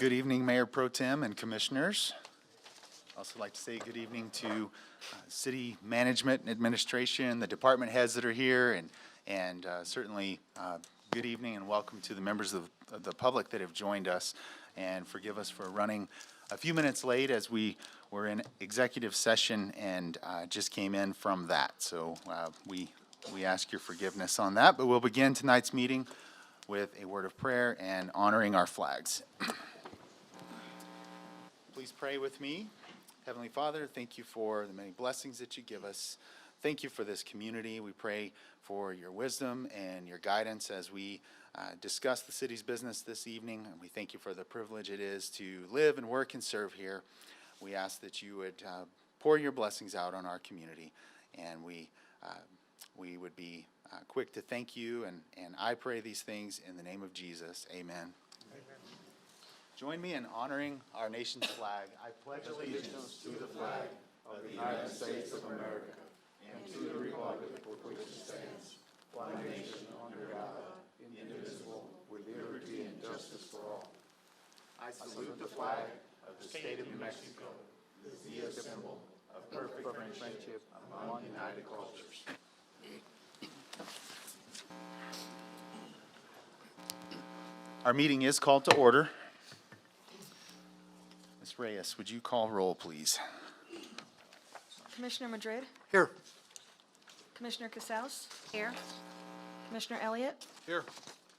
Good evening, Mayor Pro Tem and Commissioners. I'd also like to say good evening to City Management and Administration, the department heads that are here, and certainly good evening and welcome to the members of the public that have joined us. And forgive us for running a few minutes late as we were in executive session and just came in from that. So we ask your forgiveness on that, but we'll begin tonight's meeting with a word of prayer and honoring our flags. Please pray with me. Heavenly Father, thank you for the many blessings that you give us. Thank you for this community. We pray for your wisdom and your guidance as we discuss the city's business this evening. And we thank you for the privilege it is to live and work and serve here. We ask that you would pour your blessings out on our community, and we would be quick to thank you. And I pray these things in the name of Jesus. Amen. Join me in honoring our nation's flag. I pledge allegiance to the flag of the United States of America and to the republic for which it stands, one nation under God, indivisible, with liberty and justice for all. I salute the flag of the state of New Mexico, the symbol of perfect friendship among united cultures. Our meeting is called to order. Ms. Reyes, would you call roll, please? Commissioner Madrid? Here. Commissioner Casals? Here. Commissioner Elliott? Here.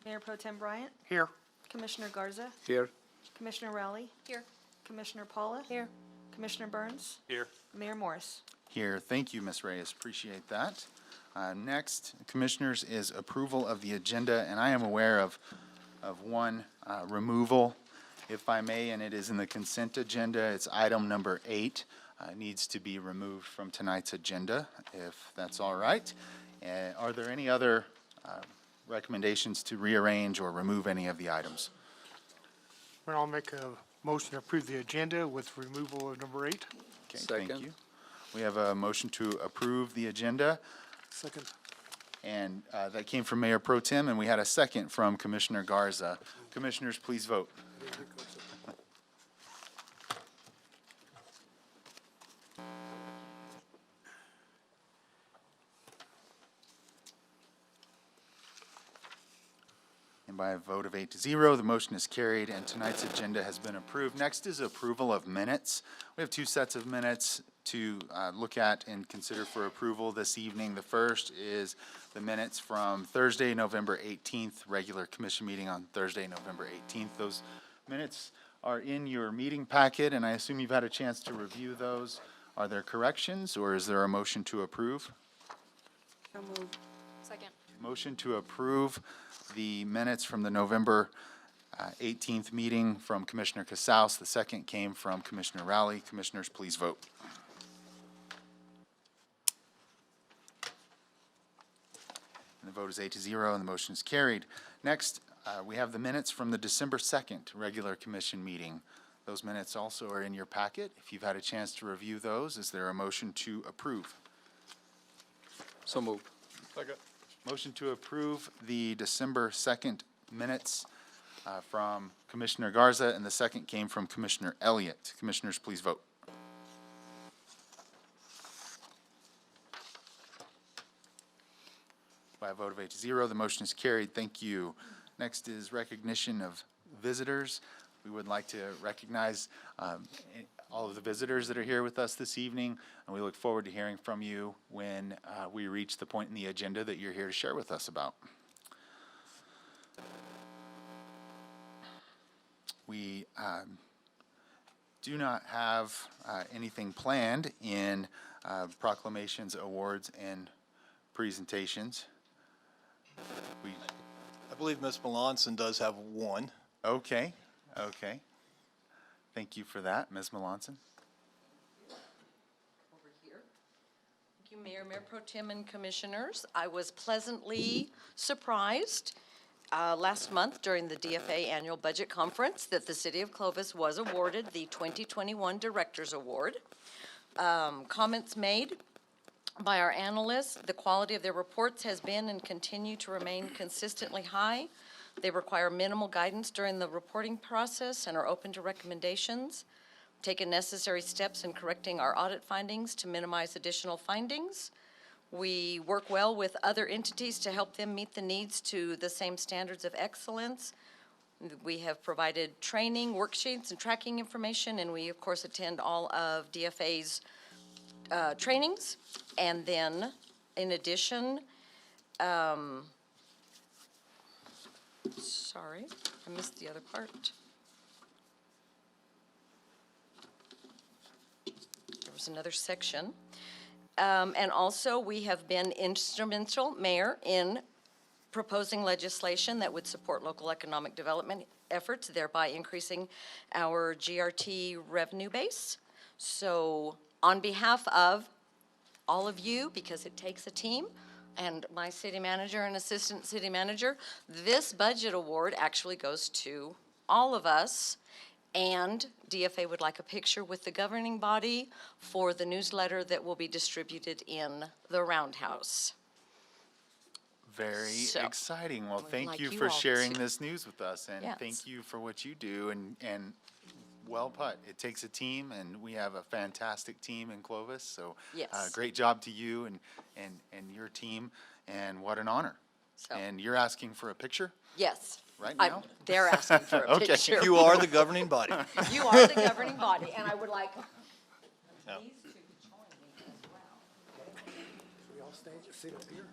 Mayor Pro Tem Bryant? Here. Commissioner Garza? Here. Commissioner Rowley? Here. Commissioner Paula? Here. Commissioner Burns? Here. Mayor Morris? Here. Thank you, Ms. Reyes. Appreciate that. Next, Commissioners, is approval of the agenda, and I am aware of one removal, if I may, and it is in the consent agenda. It's item number 8. Needs to be removed from tonight's agenda, if that's all right. Are there any other recommendations to rearrange or remove any of the items? Well, I'll make a motion to approve the agenda with removal of number 8. Okay, thank you. We have a motion to approve the agenda, Second. and that came from Mayor Pro Tem, and we had a second from Commissioner Garza. Commissioners, please vote. And by a vote of 8-0, the motion is carried and tonight's agenda has been approved. Next is approval of minutes. We have 2 sets of minutes to look at and consider for approval this evening. The first is the minutes from Thursday, November 18th, regular commission meeting on Thursday, November 18th. Those minutes are in your meeting packet, and I assume you've had a chance to review those. Are there corrections, or is there a motion to approve? So moved. Second. Motion to approve the minutes from the November 18th meeting from Commissioner Casals. The second came from Commissioner Rowley. Commissioners, please vote. And the vote is 8-0, and the motion is carried. Next, we have the minutes from the December 2nd regular commission meeting. Those minutes also are in your packet. If you've had a chance to review those, is there a motion to approve? So moved. Second. Motion to approve the December 2nd minutes from Commissioner Garza, and the second came from Commissioner Elliott. Commissioners, please vote. By a vote of 8-0, the motion is carried. Thank you. Next is recognition of visitors. We would like to recognize all of the visitors that are here with us this evening, and we look forward to hearing from you when we reach the point in the agenda that you're here to share with us about. We do not have anything planned in proclamations, awards, and presentations. I believe Ms. Melanson does have one. Okay. Thank you for that, Ms. Melanson. Over here. Thank you, Mayor Pro Tem, and Commissioners. I was pleasantly surprised last month during the DFA Annual Budget Conference that the City of Clovis was awarded the 2021 Directors Award. Comments made by our analysts, the quality of their reports has been and continue to remain consistently high. They require minimal guidance during the reporting process and are open to recommendations. Taken necessary steps in correcting our audit findings to minimize additional findings. We work well with other entities to help them meet the needs to the same standards of excellence. We have provided training, worksheets, and tracking information, and we, of course, attend all of DFA's trainings. And then, in addition, sorry, I missed the other part. There was another section. And also, we have been instrumental, Mayor, in proposing legislation that would support local economic development efforts, thereby increasing our GRT revenue base. So on behalf of all of you, because it takes a team, and my city manager and assistant city manager, this budget award actually goes to all of us. And DFA would like a picture with the governing body for the newsletter that will be distributed in the Roundhouse. Very So, exciting. Well, we'd thank like you you for all sharing to- this news with us, and Yes. thank you for what you do, and well put. It takes a team, and we have a fantastic team in Clovis, so Yes. great job to you and your team, and what an honor. So- And you're asking for a picture Yes. right I- now? They're asking for a Okay. picture. You are the governing body. You are the governing body, and I would like No. these two to join me as well. We all stand, sit up here.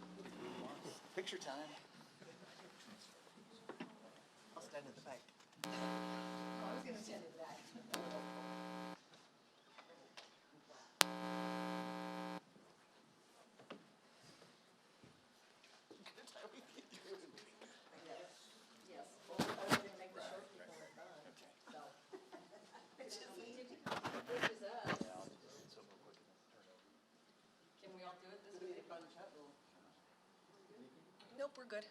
Picture time. I'll stand at the back. Can we all do it this way? Nope, we're good.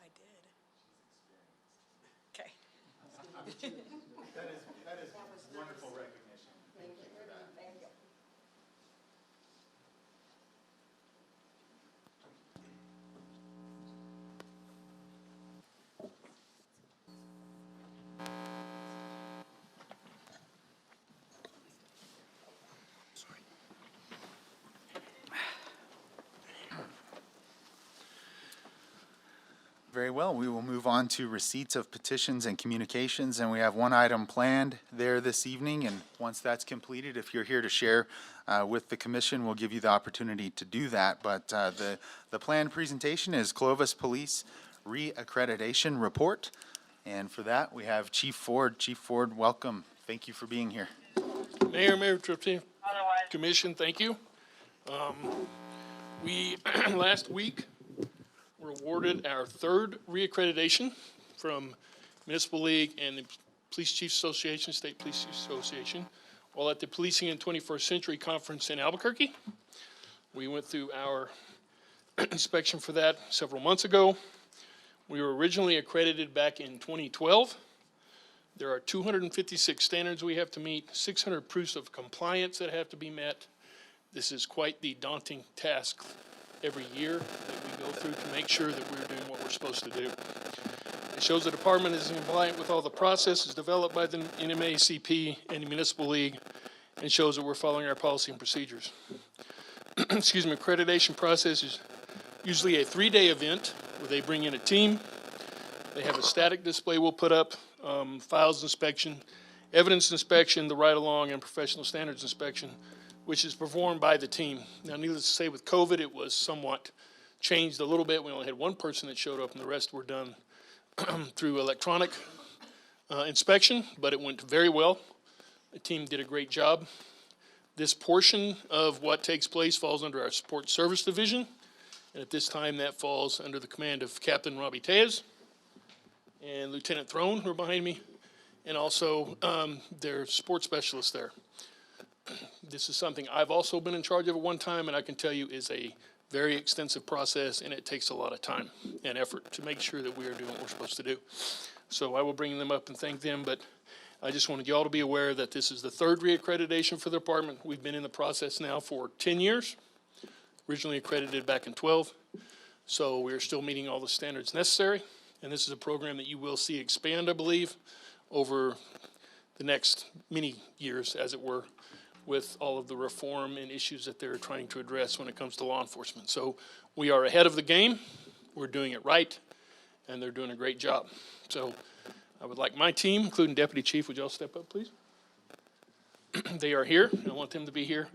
I did. Okay. That is wonderful recognition. Thank you. Thank you. Very well, we will move on to receipts of petitions and communications, and we have one item planned there this evening, and once that's completed, if you're here to share with the commission, we'll give you the opportunity to do that. But the planned presentation is Clovis Police Re-Accreditation Report, and for that, we have Chief Ford. Chief Ford, welcome. Thank you for being here. Mayor Pro Tem, Commission, thank you. We, last week, were awarded our third reaccreditation from Municipal League and the Police Chiefs Association, State Police Chiefs Association, while at the Policing in 21st Century Conference in Albuquerque. We went through our inspection for that several months ago. We were originally accredited back in 2012. There are 256 standards we have to meet, 600 proofs of compliance that have to be met. This is quite the daunting task every year that we go through to make sure that we're doing what we're supposed to do. It shows the department is compliant with all the processes developed by the NMACP and the Municipal League, and shows that we're following our policy and procedures. Excuse me, accreditation process is usually a 3-day event where they bring in a team. They have a static display we'll put up, files inspection, evidence inspection, the ride-along, and professional standards inspection, which is performed by the team. Now, needless to say, with COVID, it was somewhat changed a little bit. We only had one person that showed up, and the rest were done through electronic inspection, but it went very well. The team did a great job. This portion of what takes place falls under our Support Service Division, and at this time, that falls under the command of Captain Robbie Tejas and Lieutenant Throne, who are behind me, and also their support specialist there. This is something I've also been in charge of at one time, and I can tell you is a very extensive process, and it takes a lot of time and effort to make sure that we are doing what we're supposed to do. So I will bring them up and thank them, but I just wanted you all to be aware that this is the third reaccreditation for the department. We've been in the process now for 10 years. originally accredited back in 12. So we're still meeting all the standards necessary. And this is a program that you will see expand, I believe, over the next many years, as it were, with all of the reform and issues that they're trying to address when it comes to law enforcement. So we are ahead of the game. We're doing it right, and they're doing a great job. So I would like my team, including Deputy Chief, would you all step up, please? They are here. I want them to be here.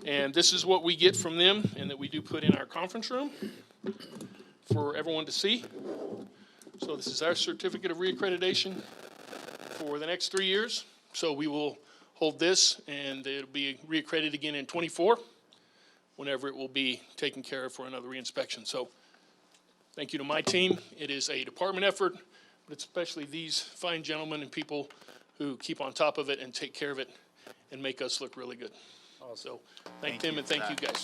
And this is what we get from them and that we do put in our conference room for everyone to see. So this is our certificate of reaccreditation for the next 3 years. So we will hold this, and it'll be reaccredited again in '24, whenever it will be taken care of for another reinspection. So thank you to my team. It is a department effort, but it's especially these fine gentlemen and people who keep on top of it and take care of it and make us look really good. So thank them and thank you guys.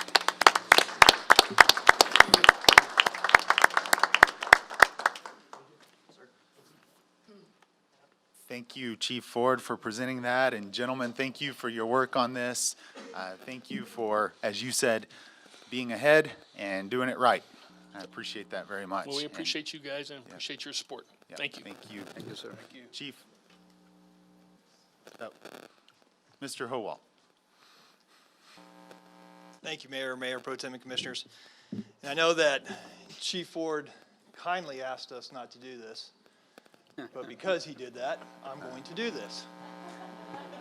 Thank you, Chief Ford, for presenting that, and gentlemen, thank you for your work on this. Thank you for, as you said, being ahead and doing it right. I appreciate that very much. Well, we appreciate you guys and appreciate your support. Yeah, Thank you. Thank you. Thank you, sir. Thank you. Chief. Oh, Mr. Howell. Thank you, Mayor, Mayor Pro Tem, and Commissioners. And I know that Chief Ford kindly asked us not to do this, but because he did that, I'm going to do this.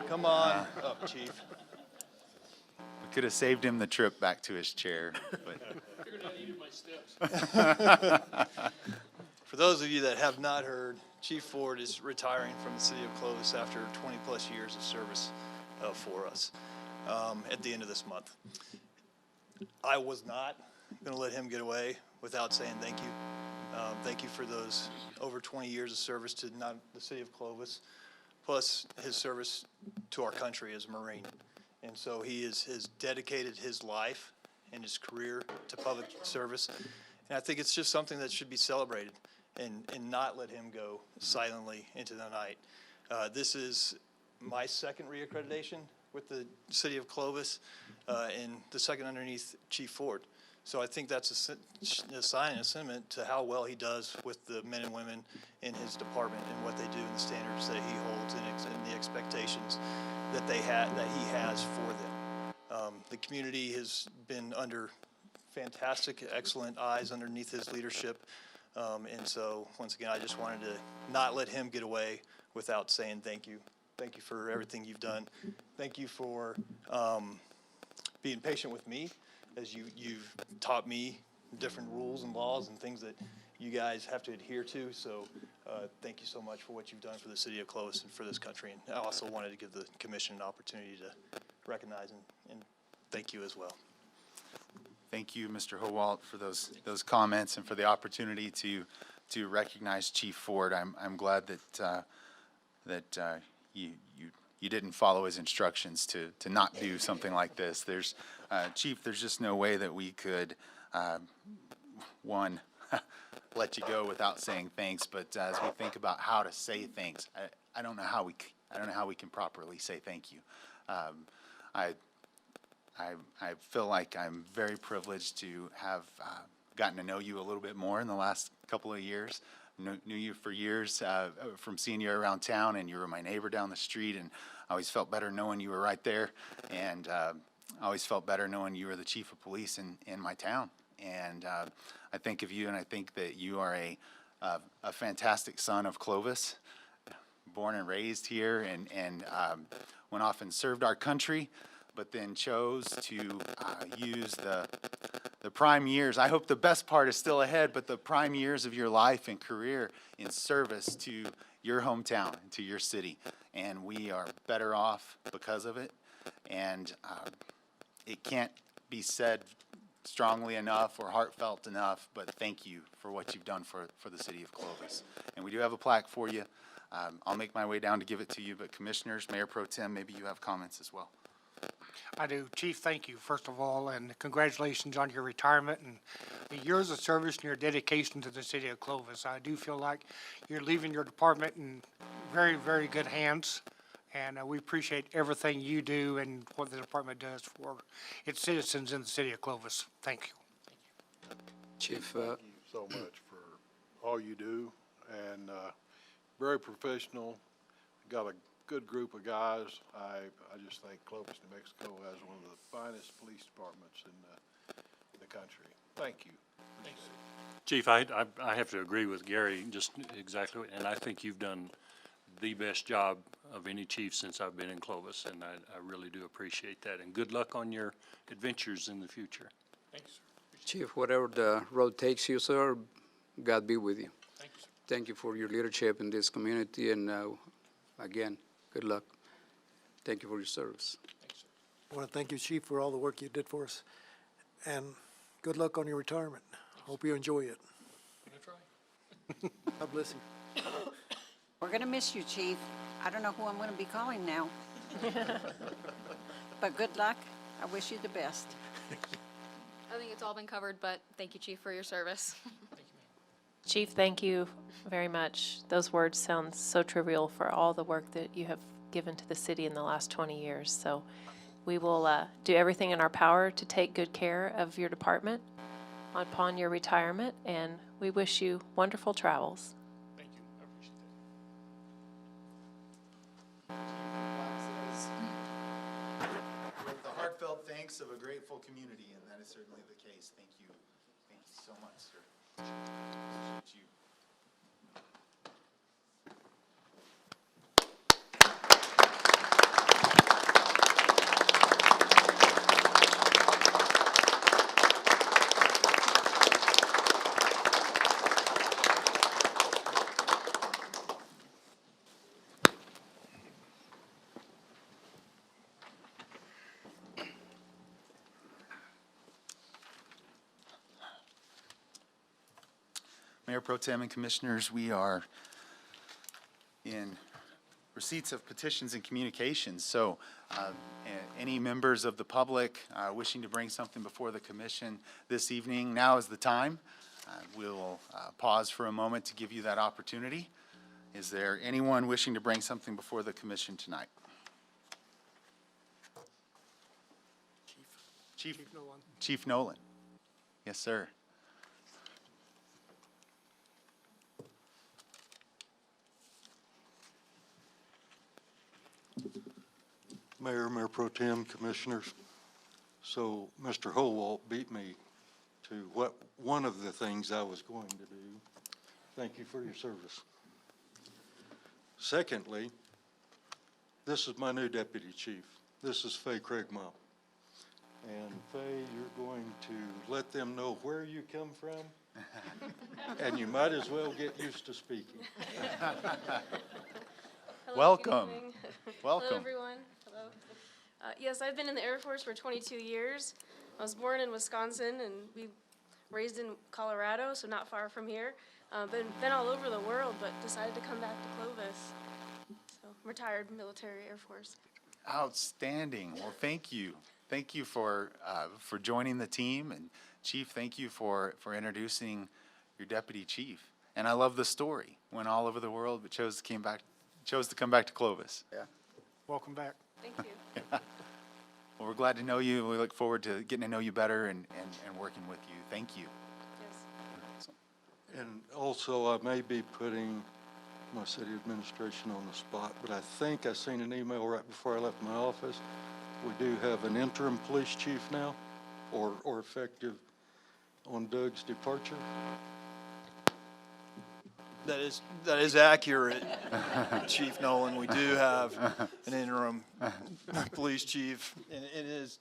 Come on up, Chief. We could have saved him the trip back to his chair, but Figured I needed my steps. For those of you that have not heard, Chief Ford is retiring from the city of Clovis after 20-plus years of service for us at the end of this month. I was not going to let him get away without saying thank you. Thank you for those over 20 years of service to not the city of Clovis, plus his service to our country as a Marine. And so he has dedicated his life and his career to public service. And I think it's just something that should be celebrated and not let him go silently into the night. This is my second reaccreditation with the city of Clovis, and the second underneath Chief Ford. So I think that's a sign and a sentiment to how well he does with the men and women in his department and what they do and the standards that he holds and the expectations that he has for them. The community has been under fantastic, excellent eyes underneath his leadership. And so, once again, I just wanted to not let him get away without saying thank you. Thank you for everything you've done. Thank you for being patient with me as you've taught me different rules and laws and things that you guys have to adhere to. So thank you so much for what you've done for the city of Clovis and for this country. And I also wanted to give the commission an opportunity to recognize and thank you as well. thank you, Mr. Howalt, for those comments and for the opportunity to recognize Chief Ford. I'm glad that you didn't follow his instructions to not do something like this. Chief, there's just no way that we could, let you go without saying thanks, but as we think about how to say thanks, I don't know how we can properly say thank you. I feel like I'm very privileged to have gotten to know you a little bit more in the last couple of years. Knew you for years from seeing you around town, and you were my neighbor down the street, and I always felt better knowing you were right there, and I always felt better knowing you were the chief of police in my town. And I think of you, and I think that you are a fantastic son of Clovis, born and raised here, and went off and served our country, but then chose to use the prime years. I hope the best part is still ahead, but the prime years of your life and career in service to your hometown, to your city. And we are better off because of it. And it can't be said strongly enough or heartfelt enough, but thank you for what you've done for the city of Clovis. And we do have a plaque for you. I'll make my way down to give it to you, but Commissioners, Mayor Pro Tem, maybe you have comments as well. I do. Chief, thank you, first of all, and congratulations on your retirement and the years of service and your dedication to the city of Clovis. I do feel like you're leaving your department in very, very good hands, And we appreciate everything you do and what the department does for its citizens in the city of Clovis. Thank you. Chief, Thank you so much for all you do, and very professional. Got a good group of guys. I just think Clovis, New Mexico has one of the finest police departments in the country. Thank you. Chief, I have to agree with Gary, just exactly, and I think you've done the best job of any chief since I've been in Clovis, and I really do appreciate that. And good luck on your adventures in the future. Thanks, sir. Chief, whatever the road takes you, sir, God be with you. Thank you, sir. Thank you for your leadership in this community, and again, good luck. Thank you for your service. Thanks, sir. I want to thank you, Chief, for all the work you did for us, and good luck on your retirement. Hope you enjoy it. Gonna try. God bless you. We're going to miss you, Chief. I don't know who I'm going to be calling now. But good luck. I wish you the best. I think it's all been covered, but thank you, Chief, for your service. Chief, thank you very much. Those words sound so trivial for all the work that you have given to the city in the last 20 years. So we will do everything in our power to take good care of your department upon your retirement, and we wish you wonderful travels. Thank you. I appreciate that. With the heartfelt thanks of a grateful community, and that is certainly the case. Thank you. Thank you so much, sir. Appreciate you. Mayor Pro Tem and Commissioners, we are in receipts of petitions and communications. So any members of the public wishing to bring something before the commission this evening, now is the time. We'll pause for a moment to give you that opportunity. Is there anyone wishing to bring something before the commission tonight? Chief Nolan. Yes, sir. Mayor Pro Tem, Commissioners. So Mr. Howalt beat me to what one of the things I was going to do. Thank you for your service. Secondly, this is my new deputy chief. This is Faye Craigmile. And Faye, you're going to let them know where you come from, and you might as well get used to speaking. Hello, Welcome. good evening. Welcome. Hello, everyone. Hello. Yes, I've been in the Air Force for 22 years. I was born in Wisconsin, and we raised in Colorado, so not far from here. Been all over the world, but decided to come back to Clovis. So, retired military Air Force. Outstanding. Well, thank you. Thank you for joining the team, and Chief, thank you for introducing your deputy chief. And I love the story. Went all over the world, but chose to come back to Clovis. Yeah. Welcome back. Thank you. Well, we're glad to know you. We look forward to getting to know you better and working with you. Thank you. Yes. And also, I may be putting my city administration on the spot, but I think I seen an email right before I left my office. We do have an interim police chief now, or effective on Doug's departure. That is accurate, Chief Nolan. We do have an interim police chief, and it is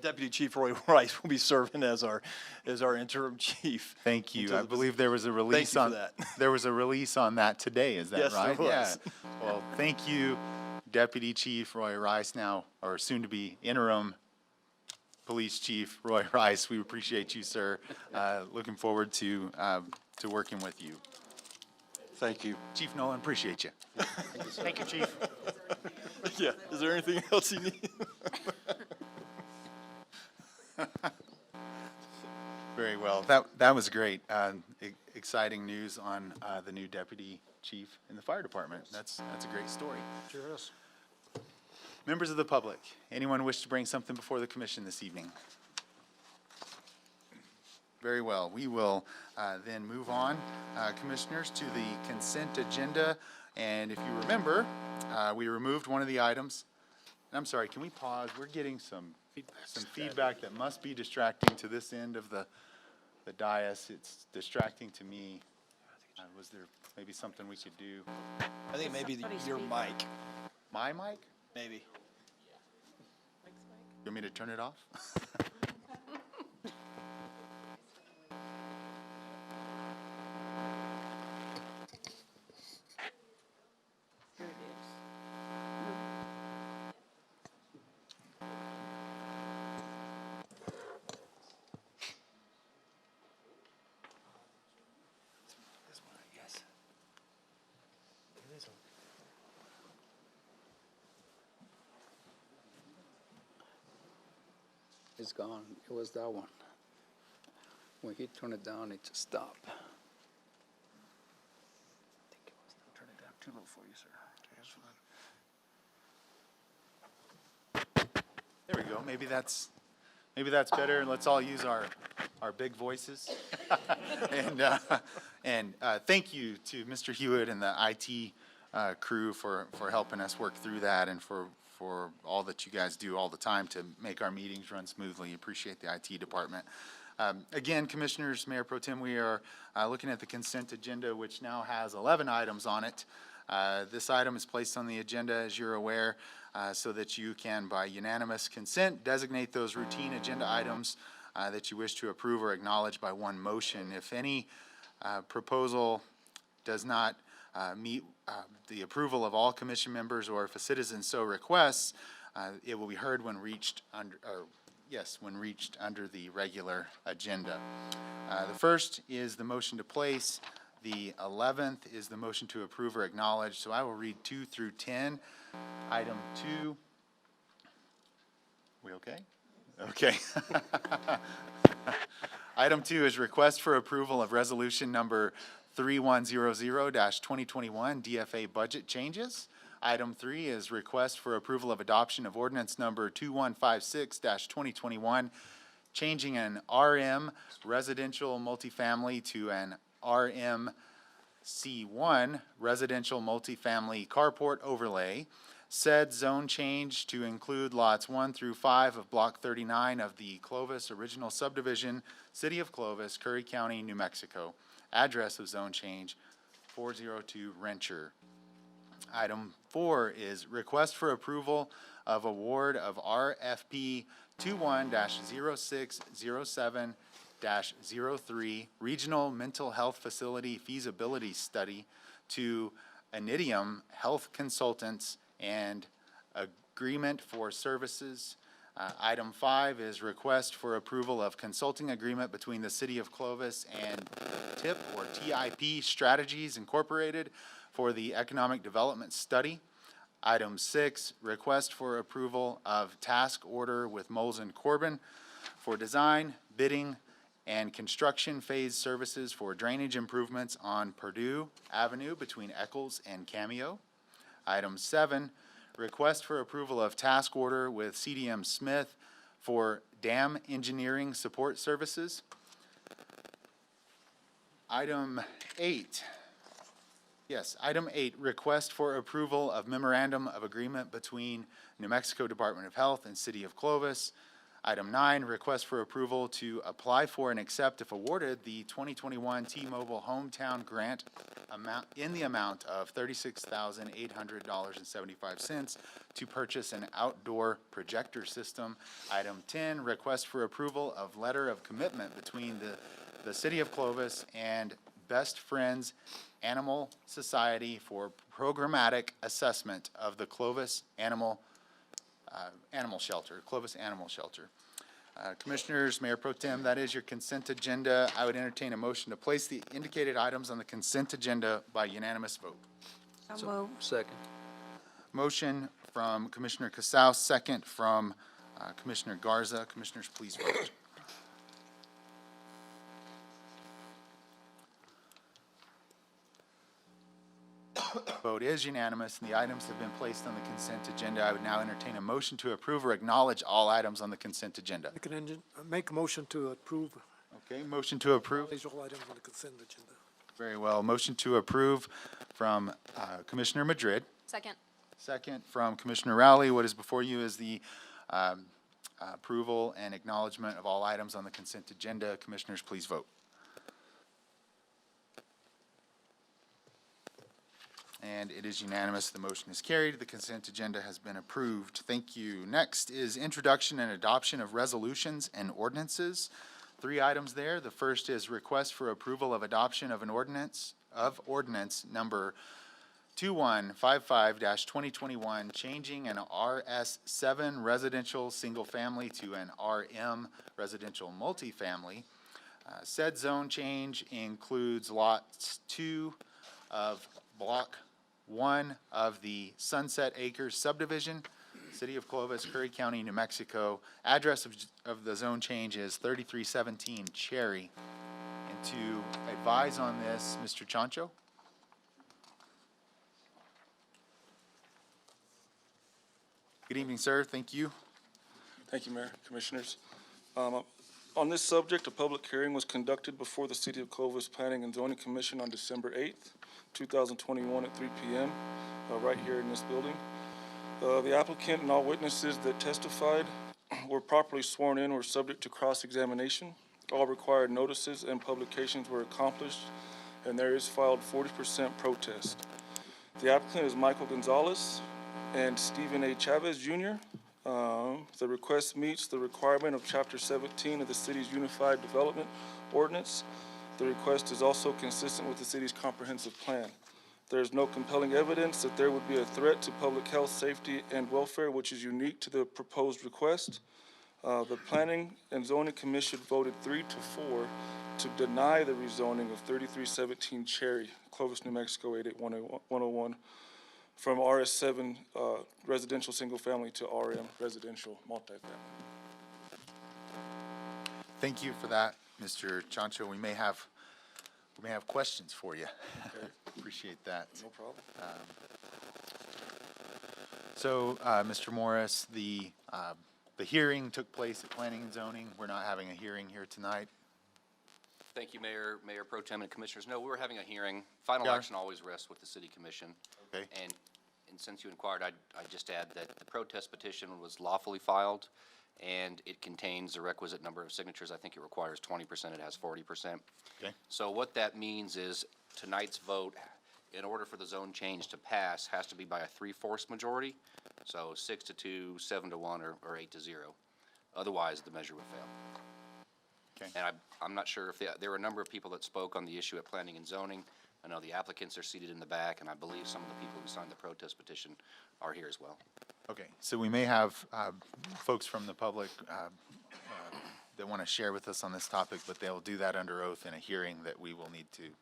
Deputy Chief Roy Rice will be serving as our interim chief. Thank you. until I the- believe there was a release you for on that. There was a release on that today. Is that Yes, there right? was. Yeah. Well, thank you, Deputy Chief Roy Rice, now or soon to be interim Police Chief Roy Rice. We appreciate you, sir. Looking forward to working with you. Thank you. Chief Nolan, appreciate you. Thank you, Chief. Yeah. Is there anything else you need? Very well. That was great. Exciting news on the new deputy chief in the fire department. That's a great story. Sure is. Members of the public, anyone wish to bring something before the commission this evening? Very well. We will then move on, commissioners, to the consent agenda. And if you remember, we removed one of the items. I'm sorry, can we pause? We're getting some feedback that must be distracting to this end of the dais. It's distracting to me. Was there maybe something we could do? I think maybe your mic, My mic? maybe. You want me to turn it off? It's gone. It was that one. When he turned it down, it just stopped. Turn it down too low for you, sir. There we go. Maybe that's better. Let's all use our big voices. And thank you to Mr. Hewitt and the IT crew for helping us work through that, and for all that you guys do all the time to make our meetings run smoothly. Appreciate the IT department. Again, Commissioners, Mayor Pro Tem, we are looking at the consent agenda, which now has 11 items on it. This item is placed on the agenda, as you're aware, so that you can, by unanimous consent, designate those routine agenda items that you wish to approve or acknowledge by one motion. If any proposal does not meet the approval of all commission members, or if a citizen so requests, it will be heard when reached under, when reached under the regular agenda. The first is the motion to place. The 11th is the motion to approve or acknowledge. So I will read 2 through 10. Item 2. We okay? Okay. Item 2 is request for approval of resolution number 3100-2021 DFA budget changes. Item 3 is request for approval of adoption of ordinance number 2156-2021, changing an RM residential multifamily to an RMC1 residential multifamily carport overlay. Said zone change to include lots 1 through 5 of Block 39 of the Clovis Original Subdivision, City of Clovis, Curry County, New Mexico. Address of zone change, 402 Rencher. Item 4 is request for approval of award of RFP 21-0607-03 Regional Mental Health Facility Feasibility Study to Anidium Health Consultants and agreement for services. Item 5 is request for approval of consulting agreement between the City of Clovis and TIP, or TIP Strategies Incorporated, for the Economic Development Study. Item 6, request for approval of task order with Moles and Corbin for design, bidding, and construction phase services for drainage improvements on Purdue Avenue between Eccles and Cameo. Item 7, request for approval of task order with CDM Smith for dam engineering support services. Item 8, request for approval of memorandum of agreement between New Mexico Department of Health and City of Clovis. Item 9, request for approval to apply for and accept, if awarded, the 2021 T-Mobile Hometown Grant amount in the amount of $36,800.75 to purchase an outdoor projector system. Item 10, request for approval of letter of commitment between the City of Clovis and Best Friends Animal Society for programmatic assessment of the Clovis Animal Shelter. Commissioners, Mayor Pro Tem, that is your consent agenda. I would entertain a motion to place the indicated items on the consent agenda by unanimous vote. So moved. Second. Motion from Commissioner Casal, second from Commissioner Garza. Commissioners, please vote. Vote is unanimous, and the items have been placed on the consent agenda. I would now entertain a motion to approve or acknowledge all items on the consent agenda. Make a motion to approve, Okay, motion to approve. these all items on the consent agenda. Very well. Motion to approve from Commissioner Madrid. Second. Second from Commissioner Rowley. What is before you is the approval and acknowledgement of all items on the consent agenda. Commissioners, please vote. And it is unanimous. The motion is carried. The consent agenda has been approved. Thank you. Next is introduction and adoption of resolutions and ordinances. 3 items there. The first is request for approval of adoption of an ordinance number 2155-2021, changing an RS7 residential single family to an RM residential multifamily. Said zone change includes lots 2 of block 1 of the Sunset Acres subdivision, City of Clovis, Curry County, New Mexico. Address of the zone change is 3317 Cherry. And to advise on this, Mr. Chancho? Good evening, sir. Thank you. Thank you, Mayor, Commissioners. On this subject, a public hearing was conducted before the City of Clovis Planning and Zoning Commission on December 8th, 2021 at 3 p.m., right here in this building. The applicant and all witnesses that testified were properly sworn in or subject to cross-examination. All required notices and publications were accomplished, and there is filed 40% protest. The applicant is Michael Gonzalez and Stephen A. Chavez, Jr. The request meets the requirement of Chapter 17 of the city's Unified Development Ordinance. The request is also consistent with the city's comprehensive plan. There is no compelling evidence that there would be a threat to public health, safety, and welfare, which is unique to the proposed request. The Planning and Zoning Commission voted 3-4 to deny the rezoning of 3317 Cherry, Clovis, New Mexico 88101, from RS7 residential single family to RM residential multifamily. Thank you for that, Mr. Chancho. We may have questions for you. Okay. Appreciate that. No problem. So, Mr. Morris, the hearing took place at Planning and Zoning. We're not having a hearing here tonight. Thank you, Mayor Pro Tem and Commissioners. No, we're having a hearing. Final Yeah. action always rests with the City Commission. Okay. And since you inquired, I'd just add that the protest petition was lawfully filed, and it contains the requisite number of signatures. I think it requires 20%. It has 40%. Okay. So what that means is tonight's vote, in order for the zone change to pass, has to be by a 3/4 majority. So 6-2, 7-1, or 8-0. Otherwise, the measure would fail. Okay. And I'm not sure if there were a number of people that spoke on the issue at Planning and Zoning. I know the applicants are seated in the back, and I believe some of the people who signed the protest petition are here as well. Okay, so we may have folks from the public that want to share with us on this topic, but they'll do that under oath in a hearing that we will need to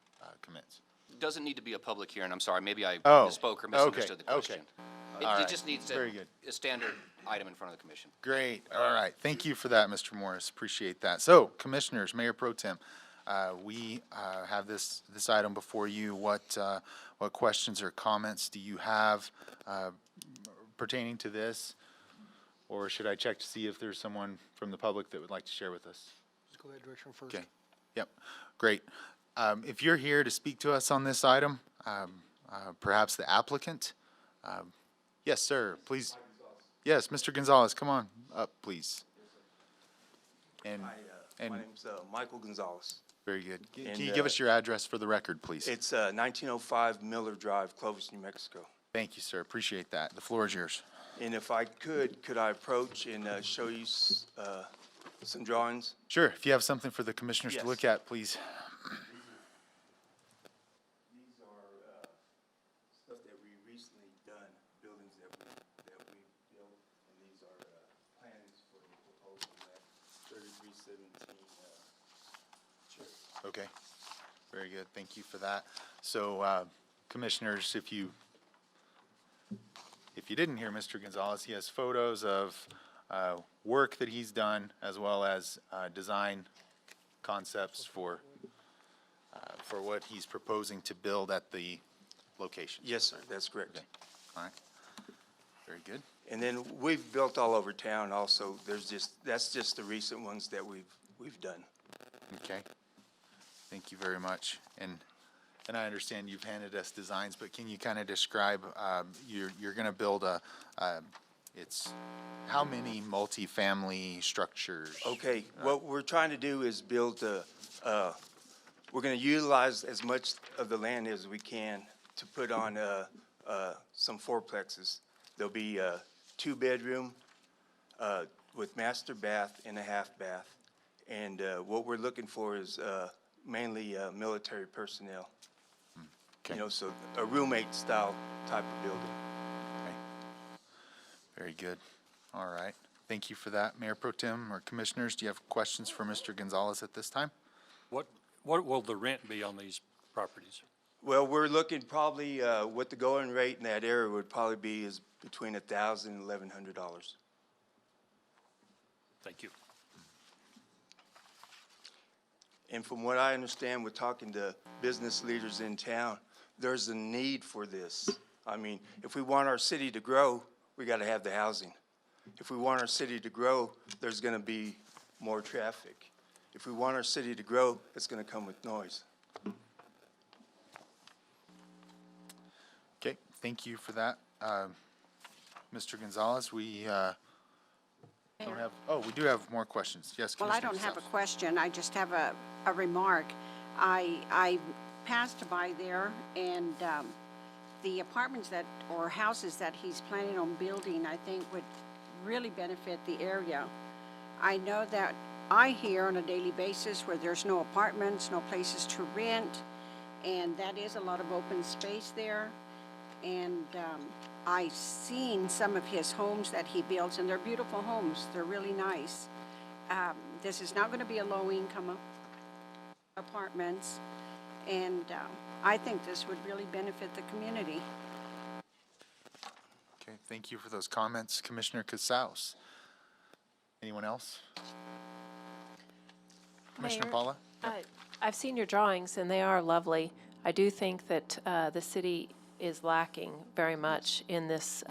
commence. Doesn't need to be a public hearing. I'm sorry, maybe I Oh, misspoke or okay, misunderstood the okay. question. All It right, just needs very good. a standard item in front of the commission. Great, all right. Thank you for that, Mr. Morris. Appreciate that. So, Commissioners, Mayor Pro Tem, we have this item before you. What questions or comments do you have pertaining to this? Or should I check to see if there's someone from the public that would like to share with us? Let's go that direction first. Okay, yep, great. If you're here to speak to us on this item, perhaps the applicant? Yes, sir, please. Yes, Mr. Gonzalez, come on up, please. And, My name's Michael Gonzalez. very good. Can And, you give us your address for the record, please? It's 1905 Miller Drive, Clovis, New Mexico. Thank you, sir, appreciate that. The floor is yours. And if I could I approach and show you some drawings? Sure, if you have something for the commissioners to Yes. look at, please. These are stuff that we recently done, buildings that we built, and these are plans for the proposal at 3317 Cherry. Okay, very good, thank you for that. So, commissioners, if you didn't hear Mr. Gonzalez, he has photos of work that he's done as well as design concepts for what he's proposing to build at the locations? Yes, sir, that's correct. Okay. All right. Very good. And then we've built all over town also. That's just the recent ones that we've done. Okay. Thank you very much. And I understand you've handed us designs, but can you kind of describe, you're going to build it's how many multifamily structures? Okay, what we're trying to do is build we're gonna utilize as much of the land as we can to put on, some fourplexes. There'll be a 2-bedroom, with master bath and a half bath. And, what we're looking for is, mainly, military personnel. Okay. You know, so a roommate style type of building. Very good. All right. Thank you for that. Mayor Pro Tem or Commissioners, do you have questions for Mr. Gonzalez at this time? What will the rent be on these properties? Well, we're looking probably, what the going rate in that area would probably be is between $1,000 and $1,100. Thank you. And from what I understand, with talking to business leaders in town, there's a need for this. I mean, if we want our city to grow, we got to have the housing. If we want our city to grow, there's going to be more traffic. If we want our city to grow, it's going to come with noise. Okay, thank you for that. Mr. Gonzalez, we don't have, we do have more questions. Yes, Well, Commissioner I don't have a Casals. question. I just have a remark. I passed by there, and the apartments or houses that he's planning on building, I think would really benefit the area. I know that I hear on a daily basis where there's no apartments, no places to rent, and that is a lot of open space there. And I've seen some of his homes that he builds, and they're beautiful homes. They're really nice. This is not going to be a low-income apartments, and I think this would really benefit the community. Okay, thank you for those comments. Commissioner Casals. Anyone else? Commissioner Mayor, Paula? I've seen your drawings, and they are lovely. I do think that the city is lacking very much in this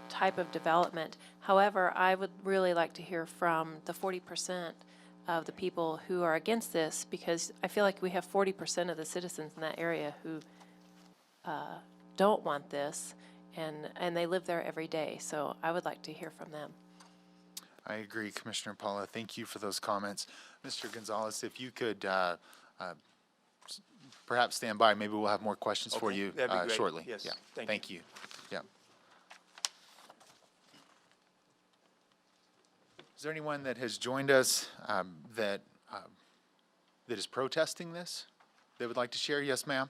type of development. However, I would really like to hear from the 40% of the people who are against this, because I feel like we have 40% of the citizens in that area who don't want this, and they live there every day. So I would like to hear from them. I agree, Commissioner Paula. Thank you for those comments. Mr. Gonzalez, if you could perhaps stand by, maybe we'll have more questions for Okay, you that'd be great. shortly. Yes, Yeah, thank you. you. Yeah. Is there anyone that has joined us that is protesting this, that would like to share? Yes, ma'am.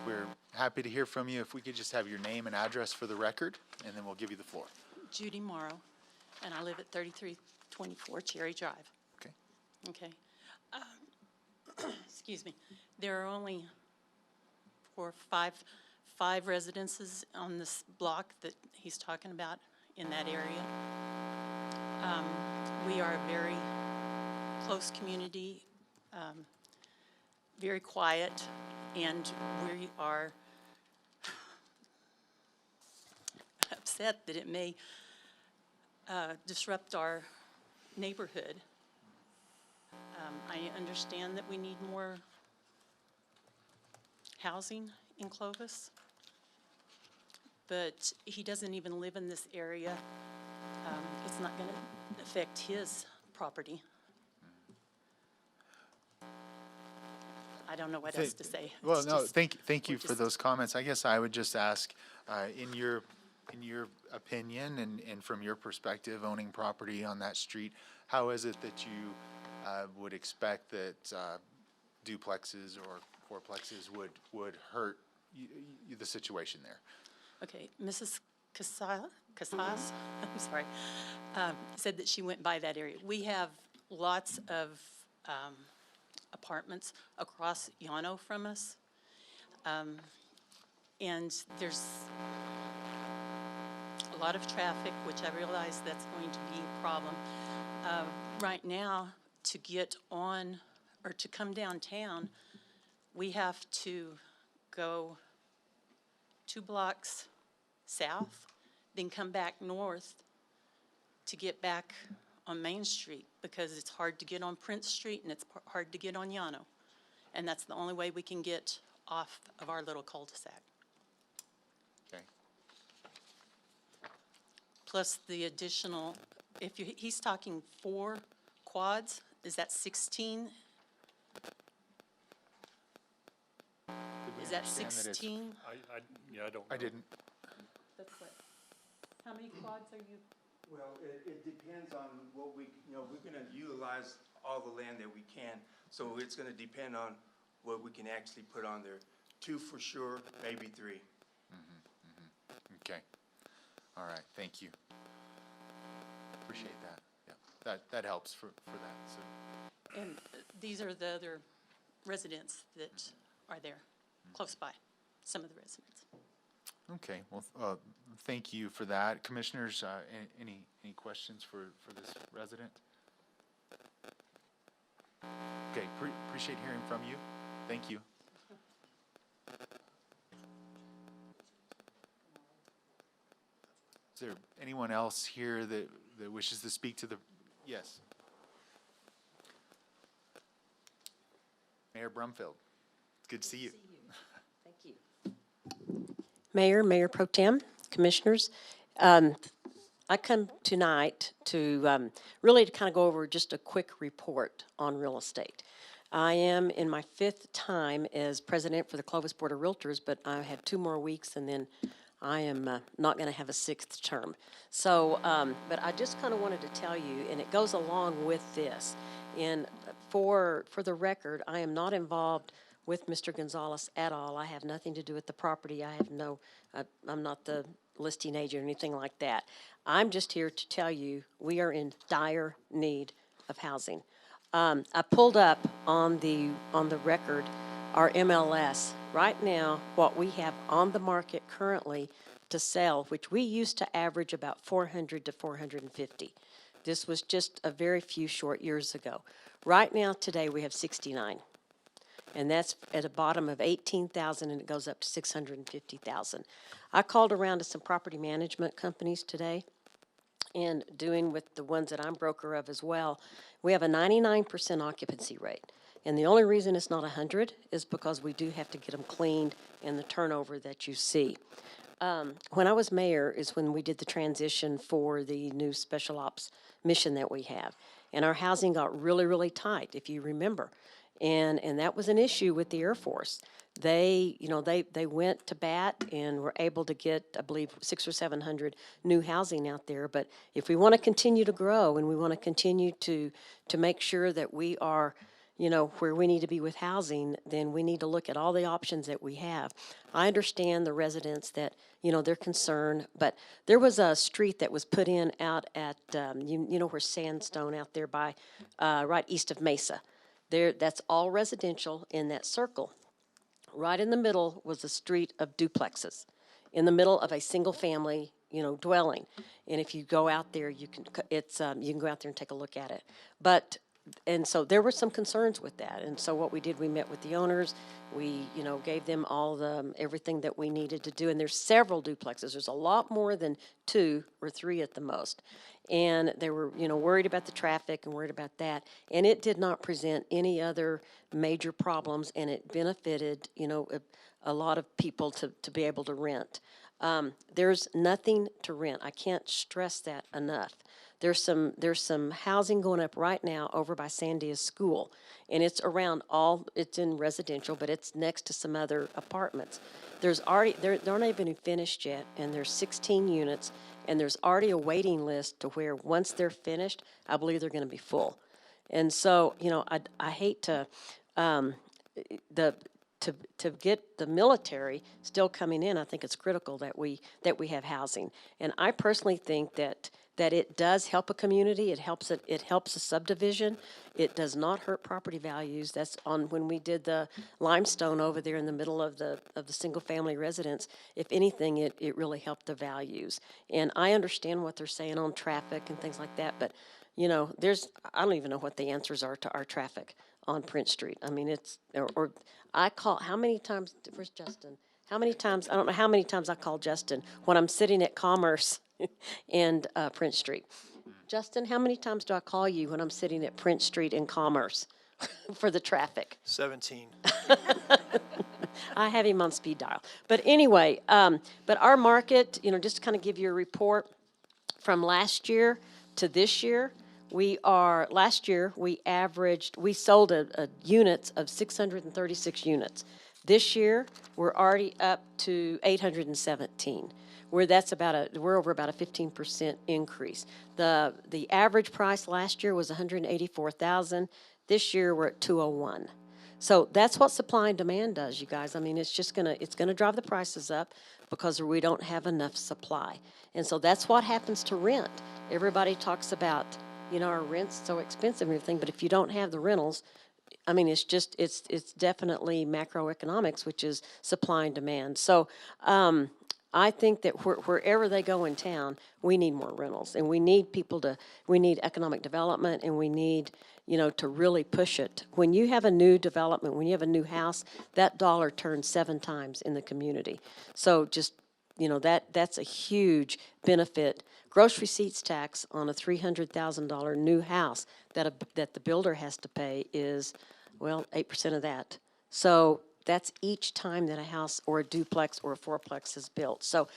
We're happy to hear from you. If we could just have your name and address for the record, and then we'll give you the floor. Judy Morrow, and I live at 3324 Cherry Drive. Okay. Okay. Excuse me. There are only five residences on this block that he's talking about in that area. We are a very close community, very quiet, and we are upset that it may disrupt our neighborhood. I understand that we need more housing in Clovis, but he doesn't even live in this area. It's not going to affect his property. I don't know what else to say. Well, It's no, just- thank you we're for just- those comments. I guess I would just ask, in your opinion and from your perspective, owning property on that street, how is it that you would expect that duplexes or fourplexes would hurt the situation there? Okay, Mrs. Casas, I'm sorry, said that she went by that area. We have lots of apartments across Yano from us. And there's a lot of traffic, which I realize that's going to be a problem. Right now, to get on or to come downtown, we have to go 2 blocks south, then come back north to get back on Main Street, because it's hard to get on Prince Street and it's hard to get on Llano. And that's the only way we can get off of our little cul-de-sac. Okay. Plus the additional, if you, he's talking 4 quads, is that 16? Is that understand that it's- 16? I don't know. I didn't. That's what, how many quads are you? Well, it depends on what we, we're gonna utilize all the land that we can. So it's gonna depend on what we can actually put on there. 2 for sure, maybe 3. Okay. All right, thank you. Appreciate that. Yeah, that helps for that, so. And these are the other residents that are there, close by, some of the residents. Okay, well, thank you for that. Commissioners, any questions for this resident? Okay, appreciate hearing from you. Thank you. Is there anyone else here that wishes to speak to the, yes? Mayor Brumfield, it's good to see you. Thank you. Mayor Pro Tem, Commissioners, I come tonight to really to kind of go over just a quick report on real estate. I am in my 5th time as president for the Clovis Board of Realtors, but I have 2 more weeks and then I am not going to have a 6th term. So, but I just kind of wanted to tell you, and it goes along with this, and for the record, I am not involved with Mr. Gonzalez at all. I have nothing to do with the property. I have no, I'm not the listing agent or anything like that. I'm just here to tell you we are in dire need of housing. I pulled up on the record our MLS. Right now, what we have on the market currently to sell, which we used to average about 400 to 450. This was just a very few short years ago. Right now, today, we have 69. And that's at a bottom of 18,000 and it goes up to 650,000. I called around to some property management companies today and doing with the ones that I'm broker of as well. We have a 99% occupancy rate. And the only reason it's not 100 is because we do have to get them cleaned and the turnover that you see. When I was mayor is when we did the transition for the new special ops mission that we have. And our housing got really, really tight, if you remember. And that was an issue with the Air Force. They went to bat and were able to get, I believe, 600 or 700 new housing out there. But if we want to continue to grow and we want to continue to make sure that we are, where we need to be with housing, then we need to look at all the options that we have. I understand the residents that, they're concerned, but there was a street that was put in out at, where Sandstone out there by, right east of Mesa. That's all residential in that circle. Right in the middle was a street of duplexes, in the middle of a single-family, dwelling. And if you go out there, you can go out there and take a look at it. And so there were some concerns with that. And so what we did, we met with the owners. We, gave them all everything that we needed to do. And there's several duplexes. There's a lot more than 2 or 3 at the most. And they were, worried about the traffic and worried about that. And it did not present any other major problems, and it benefited, a lot of people to be able to rent. There's nothing to rent. I can't stress that enough. There's some housing going up right now over by Sandia's school, and it's it's in residential, but it's next to some other apartments. They're not even finished yet, and there's 16 units, and there's already a waiting list to where once they're finished, I believe they're going to be full. And so, I hate to get the military still coming in. I think it's critical that we have housing, and I personally think that it does help a community. It helps a subdivision. It does not hurt property values. That's on when we did the limestone over there in the middle of the single family residence. If anything, it really helped the values. And I understand what they're saying on traffic and things like that, but you know, I don't even know what the answers are to our traffic on Prince Street. I mean, or I call, how many times, where's Justin? How many times, I don't know how many times I call Justin when I'm sitting at Commerce and Prince Street. Justin, how many times do I call you when I'm sitting at Prince Street and Commerce for the traffic? 17. I have him on speed dial. But anyway, but our market, you know, just to kind of give you a report from last year to this year, last year, we sold units of 636 units. This year, we're already up to 817. We're over about a 15% increase. The average price last year was $184,000. This year, we're at 201. So that's what supply and demand does, you guys. I mean, it's gonna drive the prices up because we don't have enough supply. And so that's what happens to rent. Everybody talks about, you know, our rent's so expensive and everything, but if you don't have the rentals, I mean, it's definitely macroeconomics, which is supply and demand. So, I think that wherever they go in town, we need more rentals, and we need economic development, and we need, you know, to really push it. When you have a new development, when you have a new house, that dollar turns 7 times in the community. So just, you know, that's a huge benefit. Gross receipts tax on a $300,000 new house that the builder has to pay is, well, 8% of that. So that's each time that a house or a duplex or a fourplex is built. So,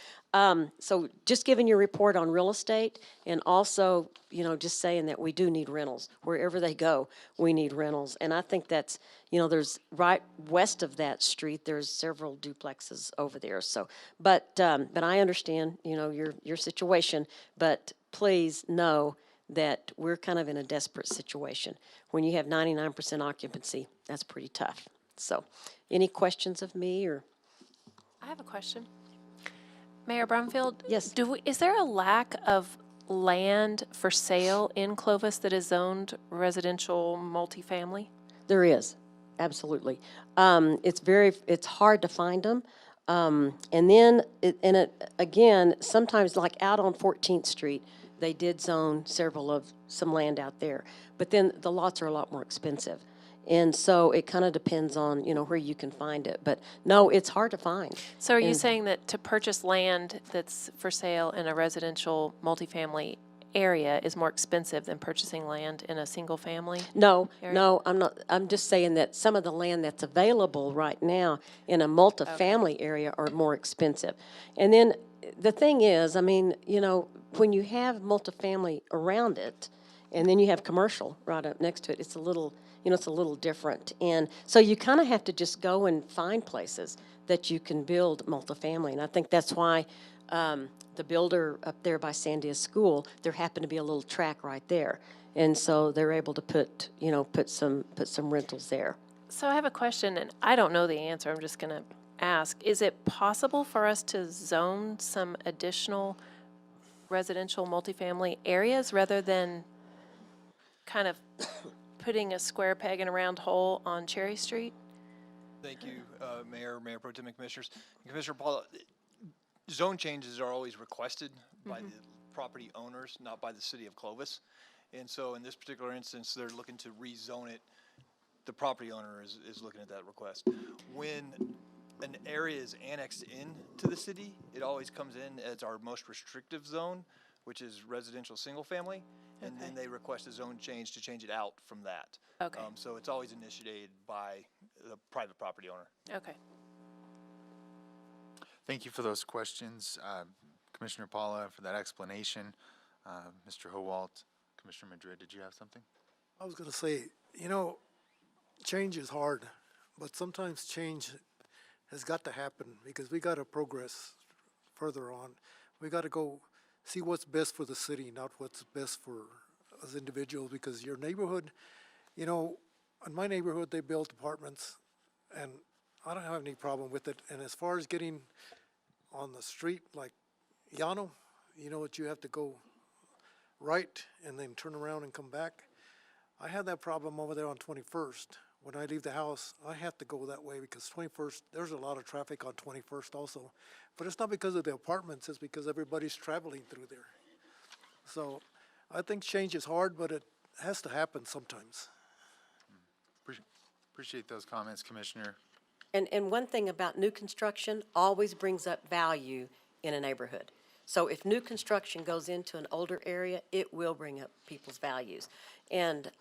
so just giving you a report on real estate, and also, you know, just saying that we do need rentals. Wherever they go, we need rentals. And I think that's, you know, there's right west of that street, there's several duplexes over there. So, but I understand, you know, your situation, but please know that we're kind of in a desperate situation. When you have 99% occupancy, that's pretty tough. So, any questions of me or? I have a question. Mayor Brumfield? Yes. Is there a lack of land for sale in Clovis that is zoned residential multifamily? There is, absolutely. It's hard to find them. And then, again, sometimes like out on 14th Street, they did zone some land out there. But then the lots are a lot more expensive. And so it kind of depends on, you know, where you can find it. But no, it's hard to find. So are you saying that to purchase land that's for sale in a residential multifamily area is more expensive than purchasing land in a single family? No, area? no, I'm not. I'm just saying that some of the land that's available right now in a multifamily area are more expensive. And then the thing is, I mean, you know, when you have multifamily around it, and then you have commercial right up next to it, it's a little different. And so you kind of have to just go and find places that you can build multifamily. And I think that's why the builder up there by Sandia School, there happened to be a little track right there. And so they're able to put some rentals there. So I have a question, and I don't know the answer. I'm just going to ask. Is it possible for us to zone some additional residential multifamily areas rather than kind of putting a square peg in a round hole on Cherry Street? Thank you, Mayor Pro Tem and Commissioners. Commissioner Paula, zone changes are always requested by the property owners, not by the city of Clovis. And so in this particular instance, they're looking to rezone it. The property owner is looking at that request. When an area is annexed into the city, it always comes in as our most restrictive zone, which is residential single family. And then they request a zone change to change it out from that. Okay. So it's always initiated by the private property owner. Okay. Thank you for those questions, Commissioner Paula, for that explanation. Mr. Howalt, Commissioner Madrid, did you have something? I was going to say, you know, change is hard, but sometimes change has got to happen because we got to progress further on. We got to go see what's best for the city, not what's best for us individuals, because your neighborhood, you know, in my neighborhood, they built apartments, and I don't have any problem with it. And as far as getting on the street like Llano, you know what, you have to go right and then turn around and come back. I have that problem over there on 21st. When I leave the house, I have to go that way because 21st, there's a lot of traffic on 21st also. But it's not because of the apartments, it's because everybody's traveling through there. So I think change is hard, but it has to happen sometimes. Appreciate those comments, Commissioner. And one thing about new construction always brings up value in a neighborhood. So if new construction goes into an older area, it will bring up people's values. And,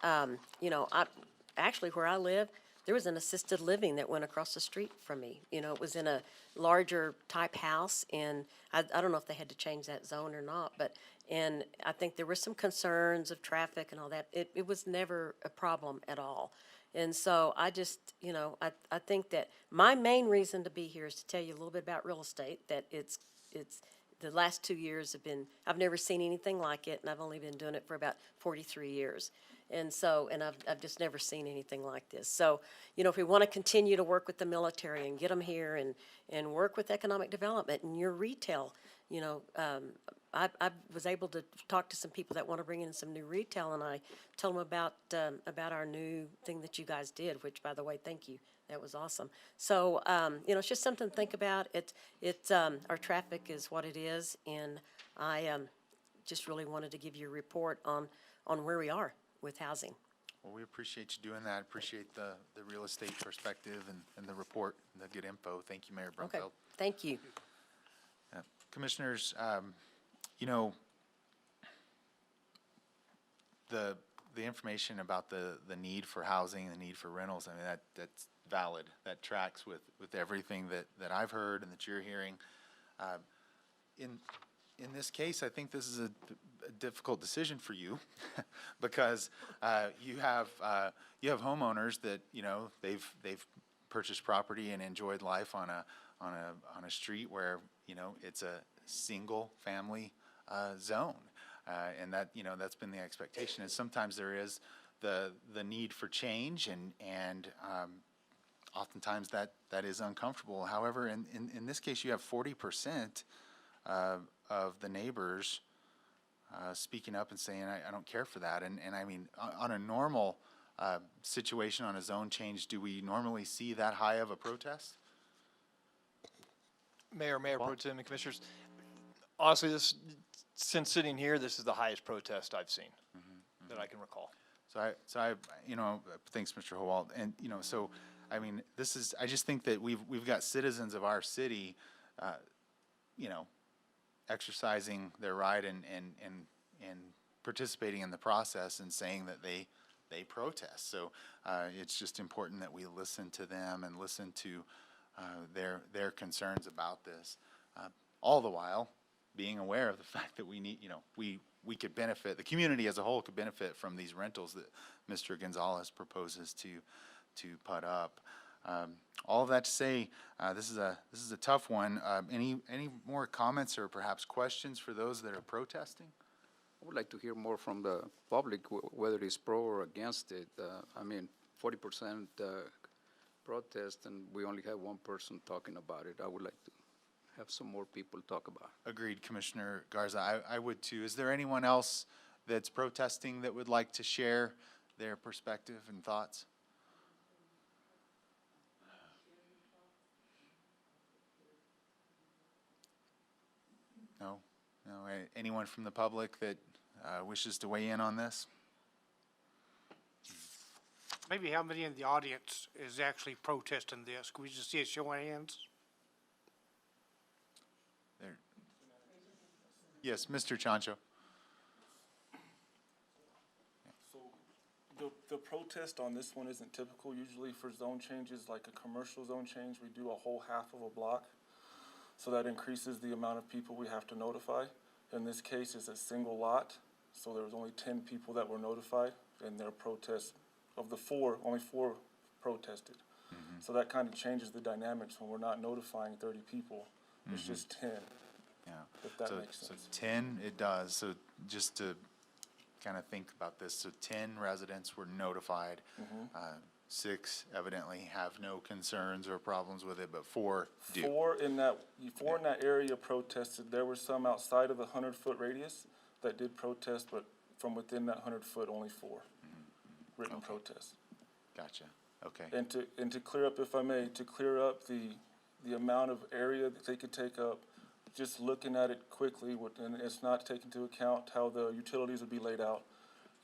you know, actually where I live, there was an assisted living that went across the street from me. You know, it was in a larger type house, and I don't know if they had to change that zone or not, and I think there were some concerns of traffic and all that. It was never a problem at all. And so I just, you know, I think that my main reason to be here is to tell you a little bit about real estate, that it's the last 2 years have been, I've never seen anything like it, and I've only been doing it for about 43 years. And so, and I've just never seen anything like this. So, you know, if we want to continue to work with the military and get them here and work with economic development and your retail, you know, I was able to talk to some people that want to bring in some new retail, and I told them about our new thing that you guys did, which, by the way, thank you. That was awesome. So, you know, it's just something to think about. It's our traffic is what it is, and I just really wanted to give you a report on where we are with housing. Well, we appreciate you doing that. Appreciate the real estate perspective and the report and the good info. Thank you, Mayor Brumfeld. Okay, thank you. Commissioners, you know, the information about the need for housing, the need for rentals, I mean, that's valid. That tracks with everything that I've heard and that you're hearing. In this case, I think this is a difficult decision for you because you have homeowners that, you know, they've purchased property and enjoyed life on a street where, you know, it's a single family zone, and that, you know, that's been the expectation. And sometimes there is the need for change, and oftentimes that is uncomfortable. However, in this case, you have 40% of the neighbors speaking up and saying, I don't care for that. And I mean, on a normal situation, on a zone change, do we normally see that high of a protest? Mayor Pro Tem and Commissioners, honestly, since sitting here, this is the highest protest I've seen that I can recall. So I, you know, thanks, Mr. Howald. And, you know, so, I mean, I just think that we've got citizens of our city, you know, exercising their right and participating in the process and saying that they protest. So it's just important that we listen to them and listen to their concerns about this, all the while being aware of the fact that we need, you know, we could benefit, the community as a whole could benefit from these rentals that Mr. Gonzalez proposes to put up. All of that to say, this is a tough one. Any more comments or perhaps questions for those that are protesting? I would like to hear more from the public, whether it's pro or against it. I mean, 40% protest, and we only have one person talking about it. I would like to have some more people talk about it. Agreed, Commissioner Garza. I would too. Is there anyone else that's protesting that would like to share their perspective and thoughts? No? Anyone from the public that wishes to weigh in on this? Maybe how many in the audience is actually protesting this? Can we just see a show of hands? There. Yes, Mr. Chancho. So the protest on this one isn't typical. Usually for zone changes, like a commercial zone change, we do a whole half of a block. So that increases the amount of people we have to notify. In this case, it's a single lot, so there was only 10 people that were notified, and their protest, of the 4, only 4 protested. So that kind of changes the dynamics when we're not notifying 30 people. It's just 10. Yeah. If that makes sense. So 10, it does. So just to kind of think about this, so 10 residents were notified. 6 evidently have no concerns or problems with it, but 4 do. 4 in that area protested. There were some outside of the 100-foot radius that did protest, but from within that 100-foot, only 4 written protests. Gotcha. Okay. And to clear up, if I may, to clear up the amount of area that they could take up, just looking at it quickly, and it's not taking into account how the utilities would be laid out.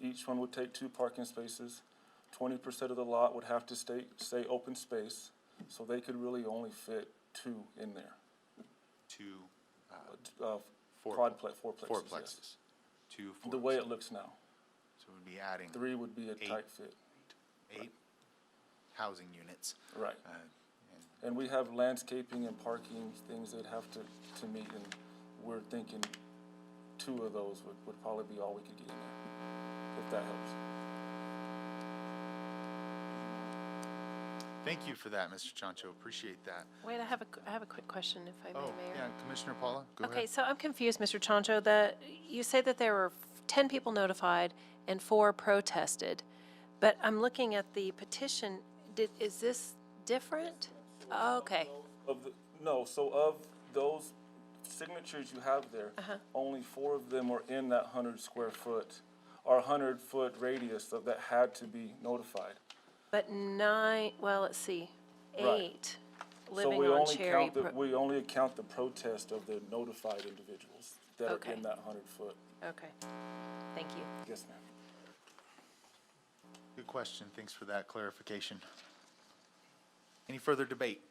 Each one would take 2 parking spaces. 20% of the lot would have to stay open space, so they could really only fit 2 in there. 2, Fourplexes. fourplexes. Yes. 2 The way it looks now. So we'd be adding 3 would be a 8. tight fit. 8 housing units. Right. And we have landscaping and parking things they'd have to meet, and we're thinking 2 of those would probably be all we could get in there, if that helps. Thank you for that, Mr. Chancho. Appreciate that. Wait, I have a quick question, if I may, Oh, Mayor. yeah, Commissioner Paula, go ahead. Okay, so I'm confused, Mr. Chancho, you say that there were 10 people notified and 4 protested, but I'm looking at the petition, is this different? Oh, okay, So of those signatures you have there, only 4 of them were in that 100 square foot, or 100-foot radius that had to be notified. but 9, well, let's see, 8 Right. living So on Cherry. we only count the protest of the notified individuals that Okay. are in that 100-foot. Okay, thank you. Yes, ma'am. Good question. Thanks for that clarification. Any further debate?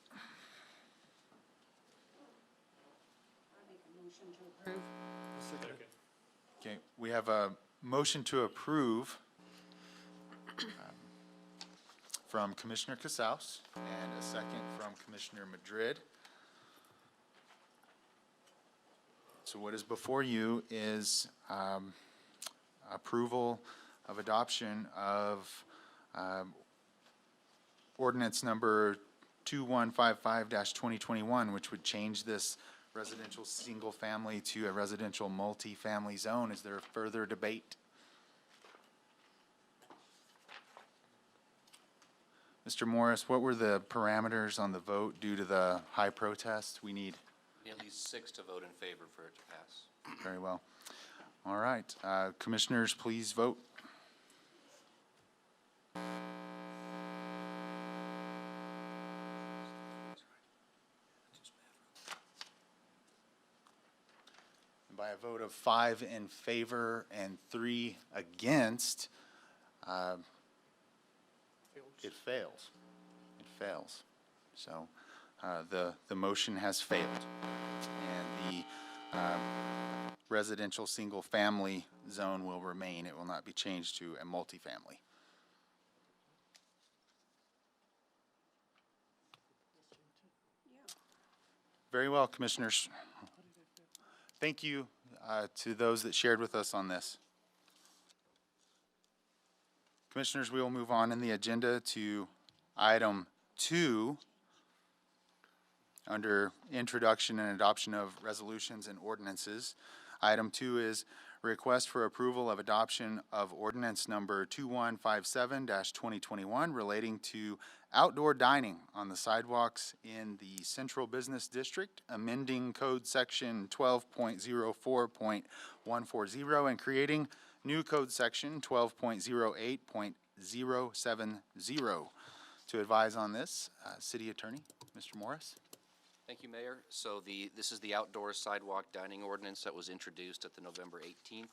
Okay, we have a motion to approve from Commissioner Casals and a second from Commissioner Madrid. So what is before you is approval of adoption of ordinance number 2155-2021, which would change this residential single-family to a residential multi-family zone. Is there further debate? Mr. Morris, what were the parameters on the vote due to the high protest? We need, At least 6 to vote in favor for it to pass. very well. All right, commissioners, please vote. By a vote of 5 in favor and 3 against, it fails. It fails. So the motion has failed. And the residential single-family zone will remain. It will not be changed to a multifamily. Very well, commissioners. Thank you to those that shared with us on this. Commissioners, we will move on in the agenda to item 2 under introduction and adoption of resolutions and ordinances. Item 2 is request for approval of adoption of ordinance number 2157-2021 relating to outdoor dining on the sidewalks in the Central Business District, amending code section 12.04.140 and creating new code section 12.08.070. To advise on this, City Attorney, Mr. Morris. Thank you, Mayor. So this is the outdoor sidewalk dining ordinance that was introduced at the November 18th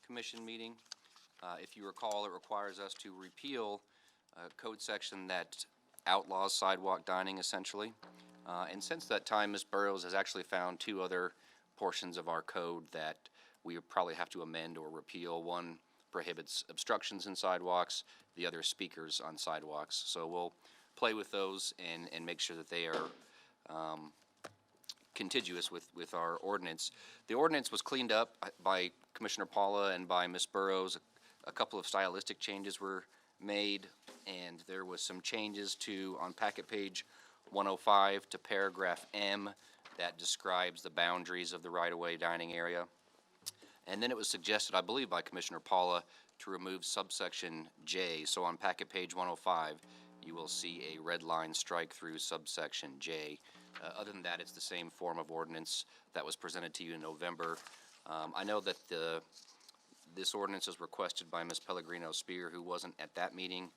Commission meeting. If you recall, it requires us to repeal a code section that outlaws sidewalk dining, essentially. And since that time, Ms. Burrows has actually found 2 other portions of our code that we would probably have to amend or repeal. One prohibits obstructions in sidewalks, the other speakers on sidewalks. So we'll play with those and make sure that they are contiguous with our ordinance. The ordinance was cleaned up by Commissioner Paula and by Ms. Burrows. A couple of stylistic changes were made, and there was some changes on packet page 105 to paragraph M that describes the boundaries of the right-of-way dining area. And then it was suggested, I believe, by Commissioner Paula to remove subsection J. So on packet page 105, you will see a red line strike through subsection J. Other than that, it's the same form of ordinance that was presented to you in November. I know that this ordinance is requested by Ms. Pellegrino-Spear, who wasn't at that meeting.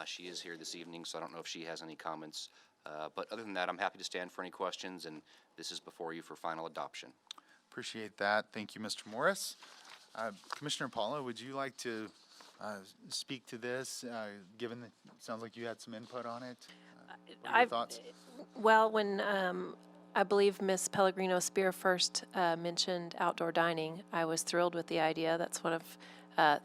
She is here this evening, so I don't know if she has any comments. But other than that, I'm happy to stand for any questions, and this is before you for final adoption. Appreciate that. Thank you, Mr. Morris. Commissioner Paula, would you like to speak to this, given that it sounds like you had some input on it? What are your thoughts? Well, when I believe Ms. Pellegrino Spear first mentioned outdoor dining, I was thrilled with the idea. That's one of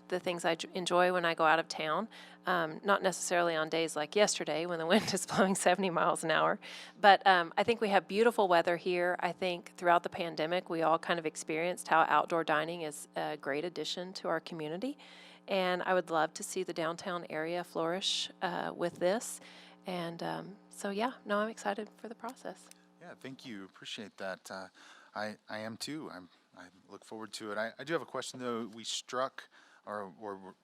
the things I enjoy when I go out of town. Not necessarily on days like yesterday when the wind is blowing 70 miles an hour, but I think we have beautiful weather here. I think throughout the pandemic, we all kind of experienced how outdoor dining is a great addition to our community. And I would love to see the downtown area flourish with this. And so, yeah, no, I'm excited for the process. Yeah, thank you. Appreciate that. I am too. I look forward to it. I do have a question, though. We struck, or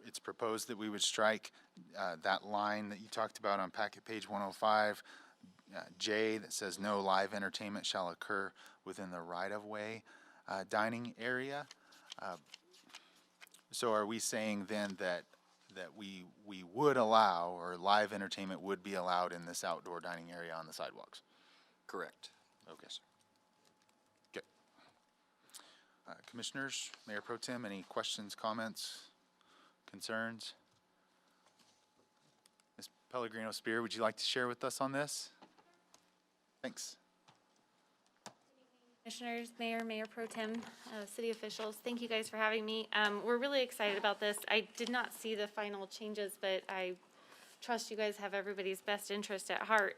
it's proposed that we would strike that line that you talked about on packet page 105, J, that says no live entertainment shall occur within the right-of-way dining area. So are we saying then that we would allow, or live entertainment would be allowed in this outdoor dining area on the sidewalks? Correct. Okay, sir. Okay. Commissioners, Mayor Pro Tem, any questions, comments, concerns? Ms. Pellegrino Spear, would you like to share with us on this? Thanks. Commissioners, Mayor Pro Tem, city officials, thank you guys for having me. We're really excited about this. I did not see the final changes, but I trust you guys have everybody's best interest at heart.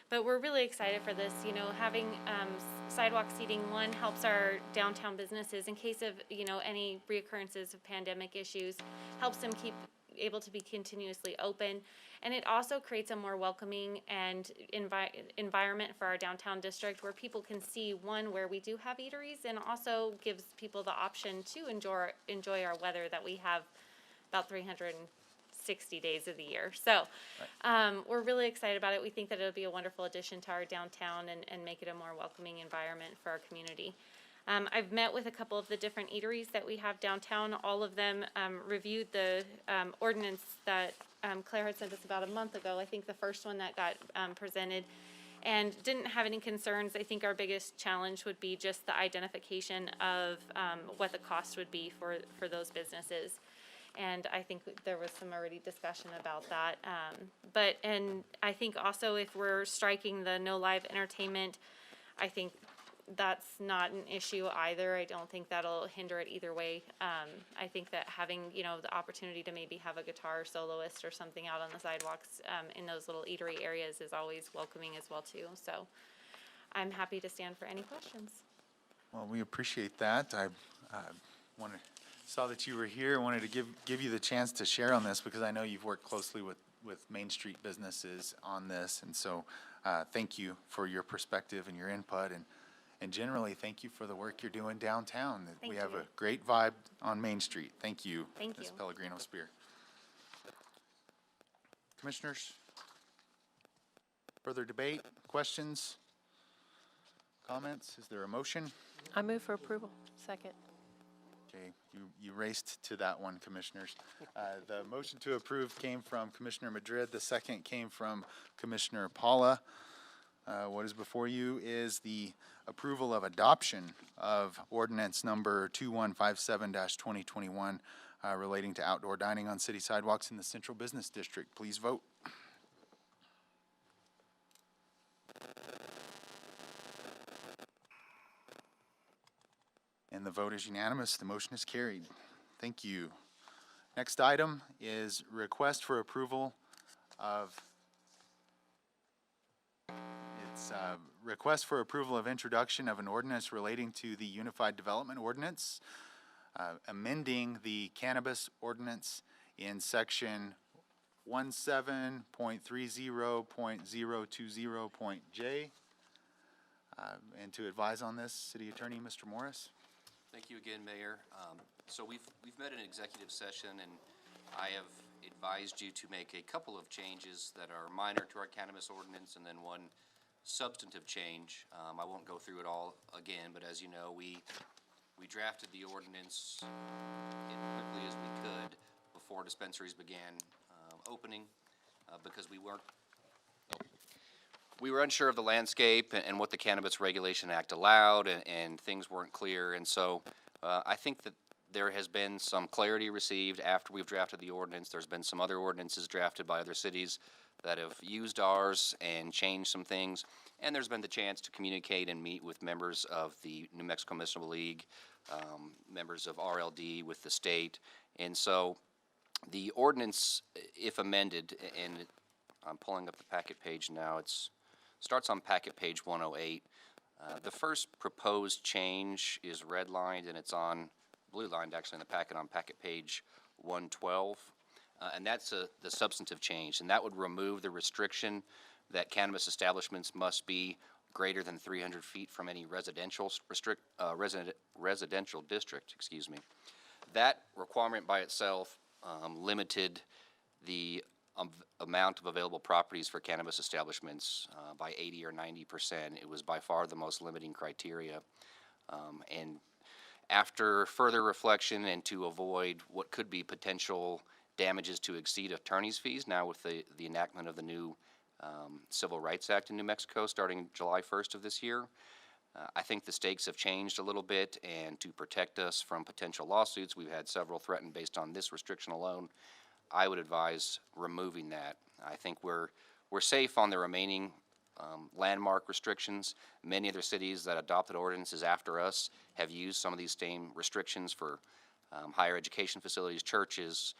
But we're really excited for this. You know, having sidewalk seating, one, helps our downtown businesses in case of, you know, any reoccurrences of pandemic issues, helps them keep able to be continuously open. And it also creates a more welcoming and environment for our downtown district where people can see, one, where we do have eateries, and also gives people the option to enjoy our weather that we have about 360 days of the year. So we're really excited about it. We think that it'll be a wonderful addition to our downtown and make it a more welcoming environment for our community. I've met with a couple of the different eateries that we have downtown. All of them reviewed the ordinance that Claire had sent us about a month ago. I think the first one that got presented, and didn't have any concerns. I think our biggest challenge would be just the identification of what the cost would be for those businesses. And I think there was some already discussion about that. And I think also if we're striking the no live entertainment, I think that's not an issue either. I don't think that'll hinder it either way. I think that having, you know, the opportunity to maybe have a guitar soloist or something out on the sidewalks in those little eatery areas is always welcoming as well too. So I'm happy to stand for any questions. Well, we appreciate that. I saw that you were here. I wanted to give you the chance to share on this because I know you've worked closely with Main Street businesses on this. And so thank you for your perspective and your input. And generally, thank you for the work you're doing downtown. We have a great vibe on Main Street. Thank you, Ms. Pellegrino Spear. Commissioners, further debate, questions, comments? Is there a motion? I move for approval. Second. Okay, you raced to that one, Commissioners. The motion to approve came from Commissioner Madrid. The second came from Commissioner Paula. What is before you is the approval of adoption of ordinance number 2157-2021 relating to outdoor dining on city sidewalks in the Central Business District. Please vote. And the vote is unanimous. The motion is carried. Thank you. Next item is request for approval of request for approval of introduction of an ordinance relating to the Unified Development Ordinance, amending the Cannabis Ordinance in section 17.30.020.J. And to advise on this, City Attorney, Mr. Morris. Thank you again, Mayor. So we've met in executive session, and I have advised you to make a couple of changes that are minor to our cannabis ordinance, and then one substantive change. I won't go through it all again, but as you know, we drafted the ordinance as quickly as we could before dispensaries began opening because we weren't we were unsure of the landscape and what the Cannabis Regulation Act allowed, and things weren't clear. And so I think that there has been some clarity received after we've drafted the ordinance. There's been some other ordinances drafted by other cities that have used ours and changed some things. And there's been the chance to communicate and meet with members of the New Mexico Municipal League, members of RLD with the state. And so the ordinance, if amended, and I'm pulling up the packet page now, starts on packet page 108. The first proposed change is redlined, and it's on blue lined actually in the packet on packet page 112. And that's the substantive change, and that would remove the restriction that cannabis establishments must be greater than 300 feet from any residential residential district, excuse me. That requirement by itself limited the amount of available properties for cannabis establishments by 80 or 90%. It was by far the most limiting criteria. And after further reflection and to avoid what could be potential damages to exceed attorney's fees, now with the enactment of the new Civil Rights Act in New Mexico starting July 1st of this year, I think the stakes have changed a little bit, and to protect us from potential lawsuits, we've had several threatened based on this restriction alone. I would advise removing that. I think we're safe on the remaining landmark restrictions. Many other cities that adopted ordinances after us have used some of these same restrictions for higher education facilities, churches,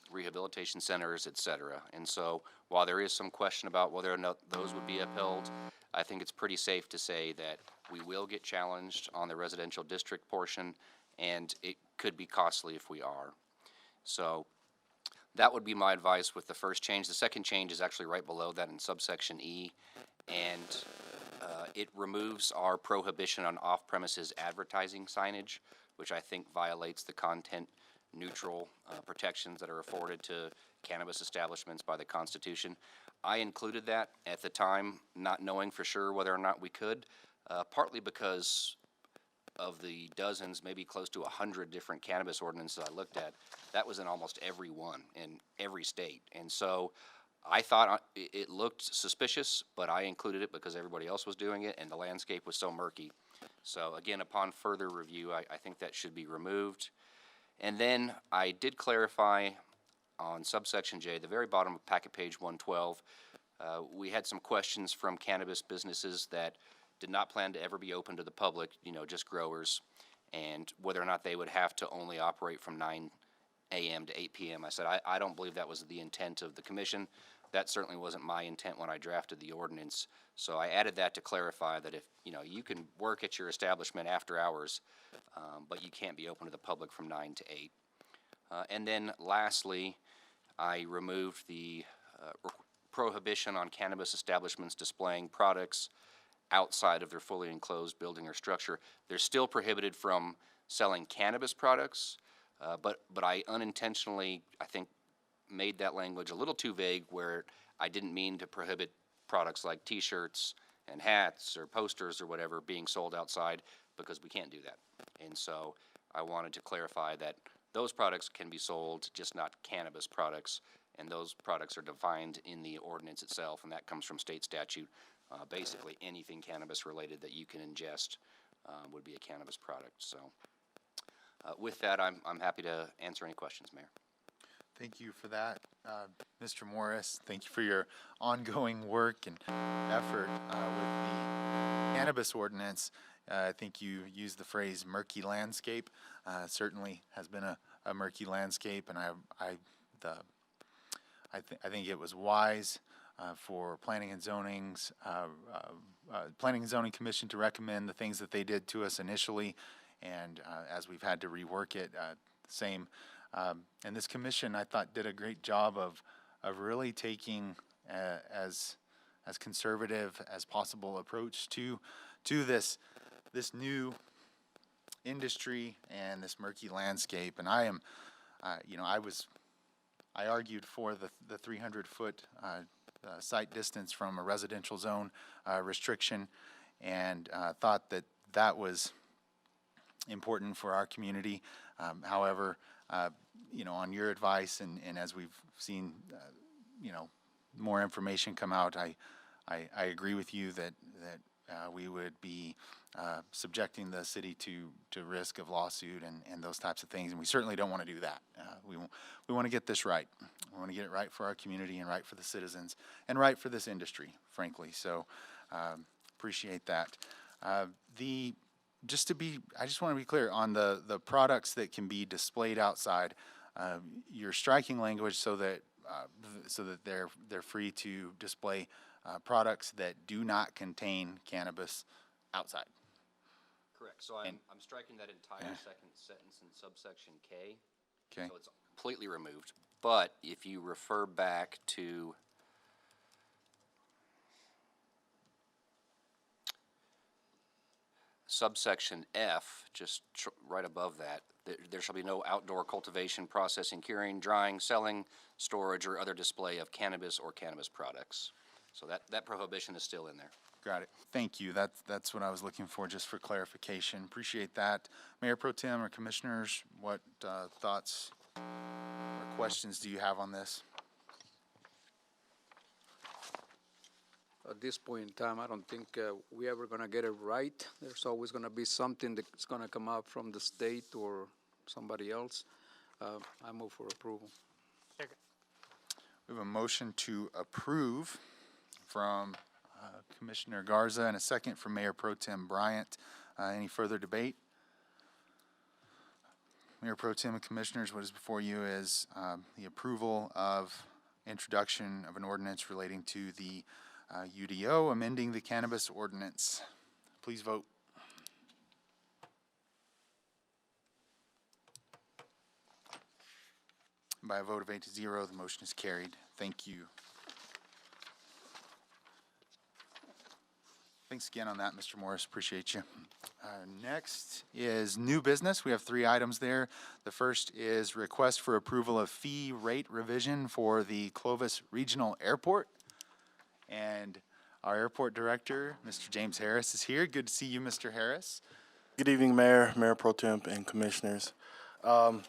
rehabilitation centers, et cetera. And so while there is some question about whether or not those would be upheld, I think it's pretty safe to say that we will get challenged on the residential district portion, and it could be costly if we are. So that would be my advice with the first change. The second change is actually right below that in subsection E, and it removes our prohibition on off-premises advertising signage, which I think violates the content-neutral protections that are afforded to cannabis establishments by the Constitution. I included that at the time, not knowing for sure whether or not we could, partly because of the dozens, maybe close to 100 different cannabis ordinances I looked at. That was in almost every one in every state. And so I thought it looked suspicious, but I included it because everybody else was doing it, and the landscape was so murky. So again, upon further review, I think that should be removed. And then I did clarify on subsection J, the very bottom of packet page 112, we had some questions from cannabis businesses that did not plan to ever be open to the public, just growers, and whether or not they would have to only operate from 9 a.m. to 8 p.m. I said, I don't believe that was the intent of the commission. That certainly wasn't my intent when I drafted the ordinance. So I added that to clarify that if, you can work at your establishment after hours, but you can't be open to the public from 9 to 8. And then lastly, I removed the prohibition on cannabis establishments displaying products outside of their fully enclosed building or structure. They're still prohibited from selling cannabis products, but I unintentionally, I think, made that language a little too vague, where I didn't mean to prohibit products like T-shirts and hats or posters or whatever being sold outside, because we can't do that. And so I wanted to clarify that those products can be sold, just not cannabis products, and those products are defined in the ordinance itself, and that comes from state statute. Basically anything cannabis related that you can ingest would be a cannabis product. So with that, I'm happy to answer any questions, Mayor. Thank you for that, Mr. Morris. Thank you for your ongoing work and effort with the cannabis ordinance. I think you used the phrase murky landscape. Certainly has been a murky landscape, and I think it was wise for Planning and Zoning's Planning and Zoning Commission to recommend the things that they did to us initially, and as we've had to rework it, same. And this commission, I thought, did a great job of really taking as conservative as possible approach to this new industry and this murky landscape. And I am, I argued for the 300-foot site distance from a residential zone restriction, and thought that was important for our community. However, on your advice and as we've seen, more information come out, I agree with you that we would be subjecting the city to risk of lawsuit and those types of things, and we certainly don't want to do that. We want to get this right. We want to get it right for our community and right for the citizens and right for this industry, frankly. So appreciate that. I just want to be clear on the products that can be displayed outside. You're striking language so that they're free to display products that do not contain cannabis outside. Correct. So I'm striking that entire second sentence in subsection K. Okay. So it's completely removed. But if you refer back to subsection F, just right above that, there shall be no outdoor cultivation, processing, curing, drying, selling, storage, or other display of cannabis or cannabis products. So that prohibition is still in there. Got it. Thank you. That's what I was looking for, just for clarification. Appreciate that. Mayor Pro Tem or Commissioners, what thoughts or questions do you have on this? At this point in time, I don't think we ever gonna get it right. There's always gonna be something that's gonna come out from the state or somebody else. I move for approval. We have a motion to approve from Commissioner Garza and a second from Mayor Pro Tem Bryant. Any further debate? Mayor Pro Tem and Commissioners, what is before you is the approval of introduction of an ordinance relating to the UDO, amending the Cannabis Ordinance. Please vote. By a vote of 8-0, the motion is carried. Thank you. Thanks again on that, Mr. Morris. Appreciate you. Next is new business. We have 3 items there. The first is request for approval of fee rate revision for the Clovis Regional Airport. And our airport director, Mr. James Harris, is here. Good to see you, Mr. Harris. Good evening, Mayor, Mayor Pro Tem, and Commissioners. The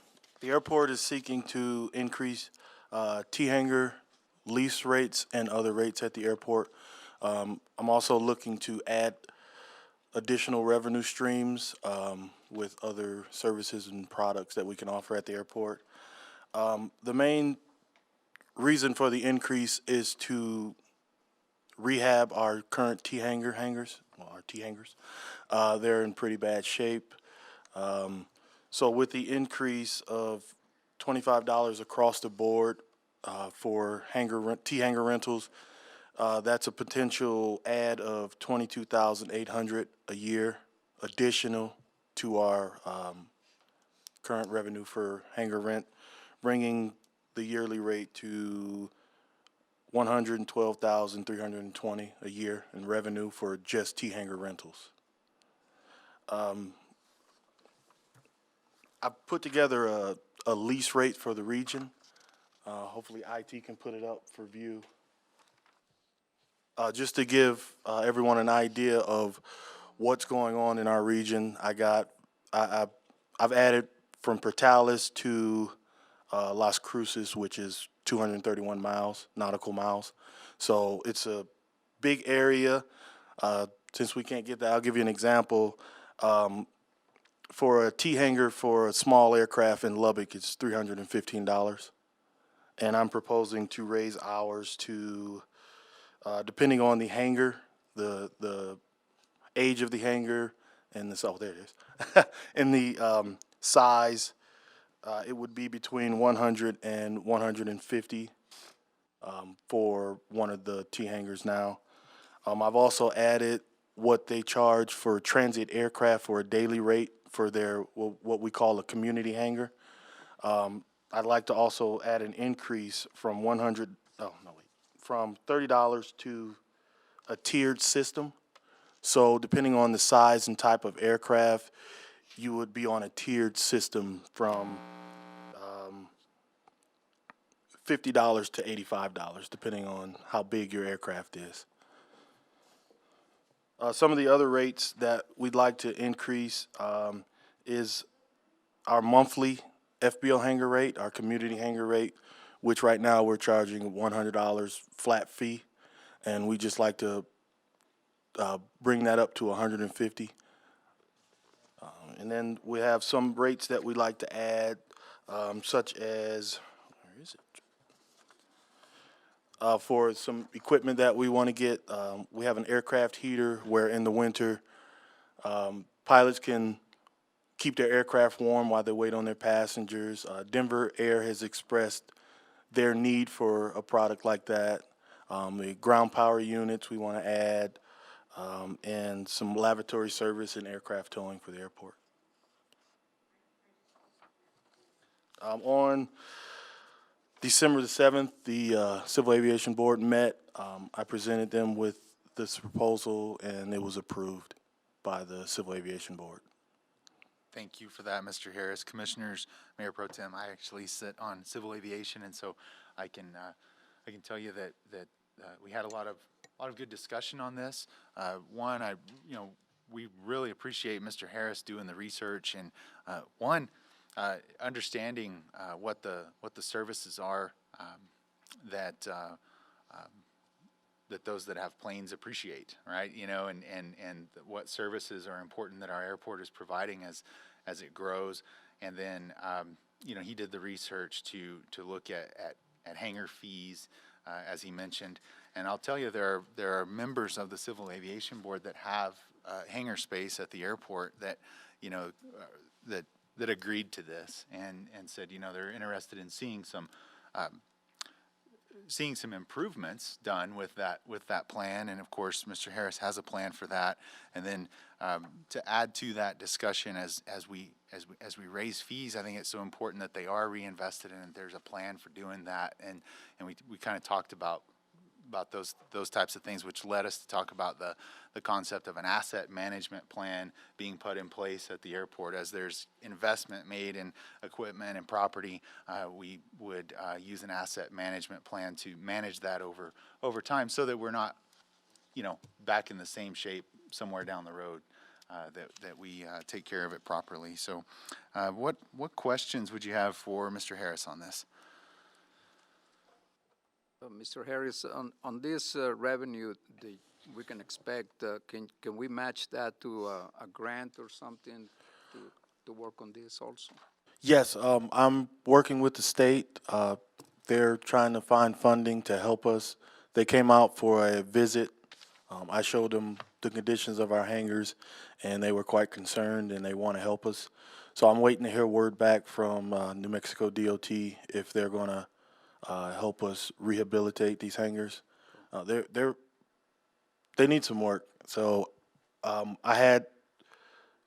airport is seeking to increase T-hanger lease rates and other rates at the airport. I'm also looking to add additional revenue streams with other services and products that we can offer at the airport. The main reason for the increase is to rehab our current T-hangers. They're in pretty bad shape. So with the increase of $25 across the board for T-hanger rentals, that's a potential add of $22,800 a year additional to our current revenue for hanger rent, bringing the yearly rate to $112,320 a year in revenue for just T-hanger rentals. I put together a lease rate for the region. Hopefully IT can put it up for view. Just to give everyone an idea of what's going on in our region, I've added from Portales to Las Cruces, which is 231 nautical miles. So it's a big area. Since we can't get that, I'll give you an example. For a T-hanger for a small aircraft in Lubbock, it's $315. And I'm proposing to raise ours to, depending on the hanger, the age of the hanger, and the, oh, there it is, and the size, it would be between 100 and 150 for one of the T-hangers now. I've also added what they charge for transit aircraft for a daily rate for their, what we call a community hangar. I'd like to also add an increase from from $30 to a tiered system. So depending on the size and type of aircraft, you would be on a tiered system from $50 to $85, depending on how big your aircraft is. Some of the other rates that we'd like to increase is our monthly FBO hanger rate, our community hanger rate, which right now we're charging $100 flat fee. and we just like to bring that up to 150. And then we have some rates that we like to add, such as, where is it? For some equipment that we want to get, we have an aircraft heater where in the winter, pilots can keep their aircraft warm while they wait on their passengers. Denver Air has expressed their need for a product like that. The ground power units we want to add, and some lavatory service and aircraft towing for the airport. On December the 7th, the Civil Aviation Board met. I presented them with this proposal, and it was approved by the Civil Aviation Board. Thank you for that, Mr. Harris. Commissioners, Mayor Pro Tem, I actually sit on civil aviation, and so I can tell you that we had a lot of good discussion on this. One, we really appreciate Mr. Harris doing the research, and understanding what the services are that those that have planes appreciate, right? And what services are important that our airport is providing as it grows. And then he did the research to look at hangar fees, as he mentioned. And I'll tell you, there are members of the Civil Aviation Board that have hangar space at the airport that that agreed to this and said they're interested in seeing some improvements done with that plan. And of course, Mr. Harris has a plan for that. And then to add to that discussion as we raise fees, I think it's so important that they are reinvested and there's a plan for doing that. And we kind of talked about those types of things, which led us to talk about the concept of an asset management plan being put in place at the airport. As there's investment made in equipment and property, we would use an asset management plan to manage that over time, so that we're not, back in the same shape somewhere down the road. That we take care of it properly. So, what questions would you have for Mr. Harris on this? Mr. Harris, on this revenue we can expect, can we match that to a grant or something to work on this also? Yes, I'm working with the state. They're trying to find funding to help us. They came out for a visit. I showed them the conditions of our hangars, and they were quite concerned, and they want to help us. So I'm waiting to hear word back from New Mexico DOT if they're going to help us rehabilitate these hangars. They need some work. So I had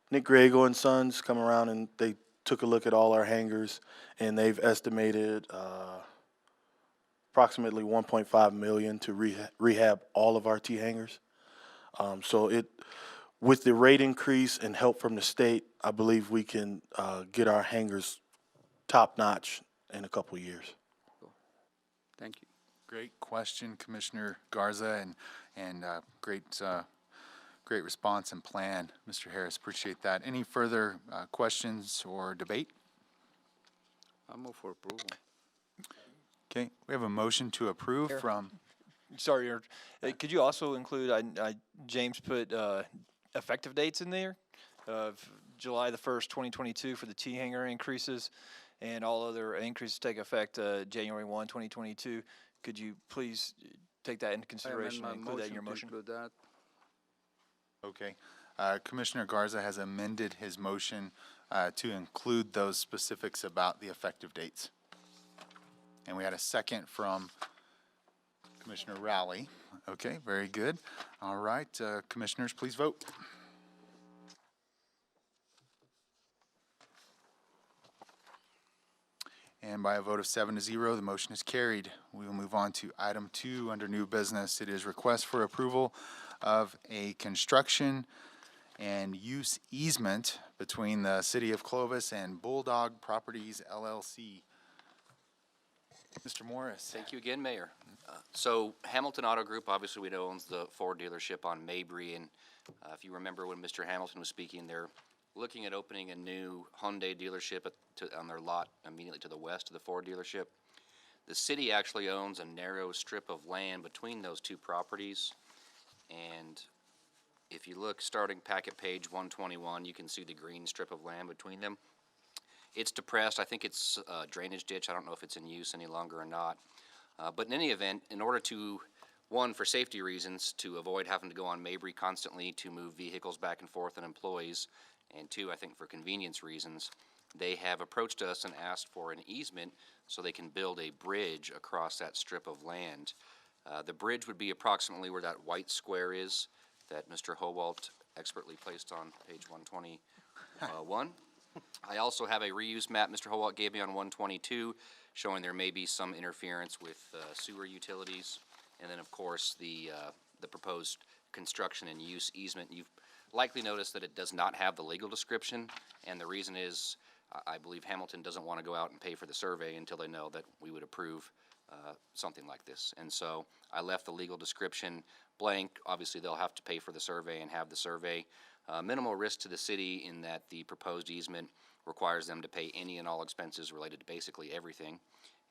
Nick Griego and Sons come around, and they took a look at all our hangars, and they've estimated approximately $1.5 million to rehab all of our T hangars. So with the rate increase and help from the state, I believe we can get our hangars top notch in a couple of years. Thank you. Great question, Commissioner Garza, and great response and plan, Mr. Harris. Appreciate that. Any further questions or debate? I move for approval. Okay, we have a motion to approve from. Sorry, could you also include, James put effective dates in there of July the 1st, 2022 for the T hangar increases, and all other increases take effect January 1, 2022. Could you please take that into consideration and include that in your motion? Okay. Commissioner Garza has amended his motion to include those specifics about the effective dates. And we had a second from Commissioner Rowley. Okay, very good. All right, commissioners, please vote. And by a vote of 7-0, the motion is carried. We will move on to item 2 under new business. It is request for approval of a construction and use easement between the City of Clovis and Bulldog Properties LLC. Mr. Morris. Thank you again, Mayor. So Hamilton Auto Group, obviously we know, owns the Ford dealership on Mabry, and if you remember when Mr. Hamilton was speaking, they're looking at opening a new Hyundai dealership on their lot immediately to the west of the Ford dealership. The city actually owns a narrow strip of land between those two properties. And if you look, starting packet page 121, you can see the green strip of land between them. It's depressed. I think it's a drainage ditch. I don't know if it's in use any longer or not. But in any event, in order to, one, for safety reasons, to avoid having to go on Mabry constantly to move vehicles back and forth and employees, and two, I think for convenience reasons, they have approached us and asked for an easement so they can build a bridge across that strip of land. The bridge would be approximately where that white square is that Mr. Howalt expertly placed on page 121. I also have a reuse map Mr. Howalt gave me on 122 showing there may be some interference with sewer utilities. And then, of course, the proposed construction and use easement. You've likely noticed that it does not have the legal description, and the reason is I believe Hamilton doesn't want to go out and pay for the survey until they know that we would approve something like this. And so I left the legal description blank. Obviously, they'll have to pay for the survey and have the survey. Minimal risk to the city in that the proposed easement requires them to pay any and all expenses related to basically everything,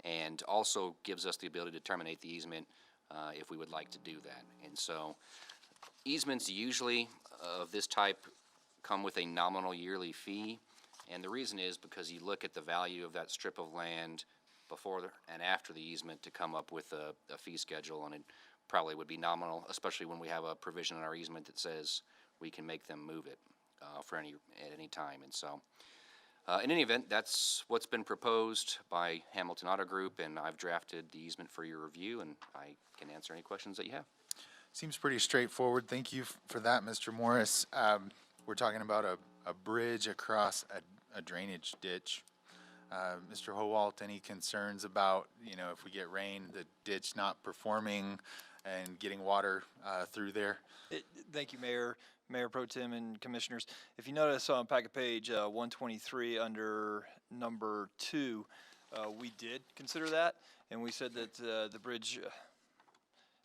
and also gives us the ability to terminate the easement if we would like to do that. And so easements usually of this type come with a nominal yearly fee, and the reason is because you look at the value of that strip of land before and after the easement to come up with a fee schedule, and it probably would be nominal, especially when we have a provision in our easement that says we can make them move it at any time. And so in any event, that's what's been proposed by Hamilton Auto Group, and I've drafted the easement for your review, and I can answer any questions that you have. Seems pretty straightforward. Thank you for that, Mr. Morris. We're talking about a bridge across a drainage ditch. Mr. Howalt, any concerns about, if we get rain, the ditch not performing and getting water through there? Thank you, Mayor Pro Tem and Commissioners. If you notice on packet page 123 under number 2, we did consider that, and we said that the bridge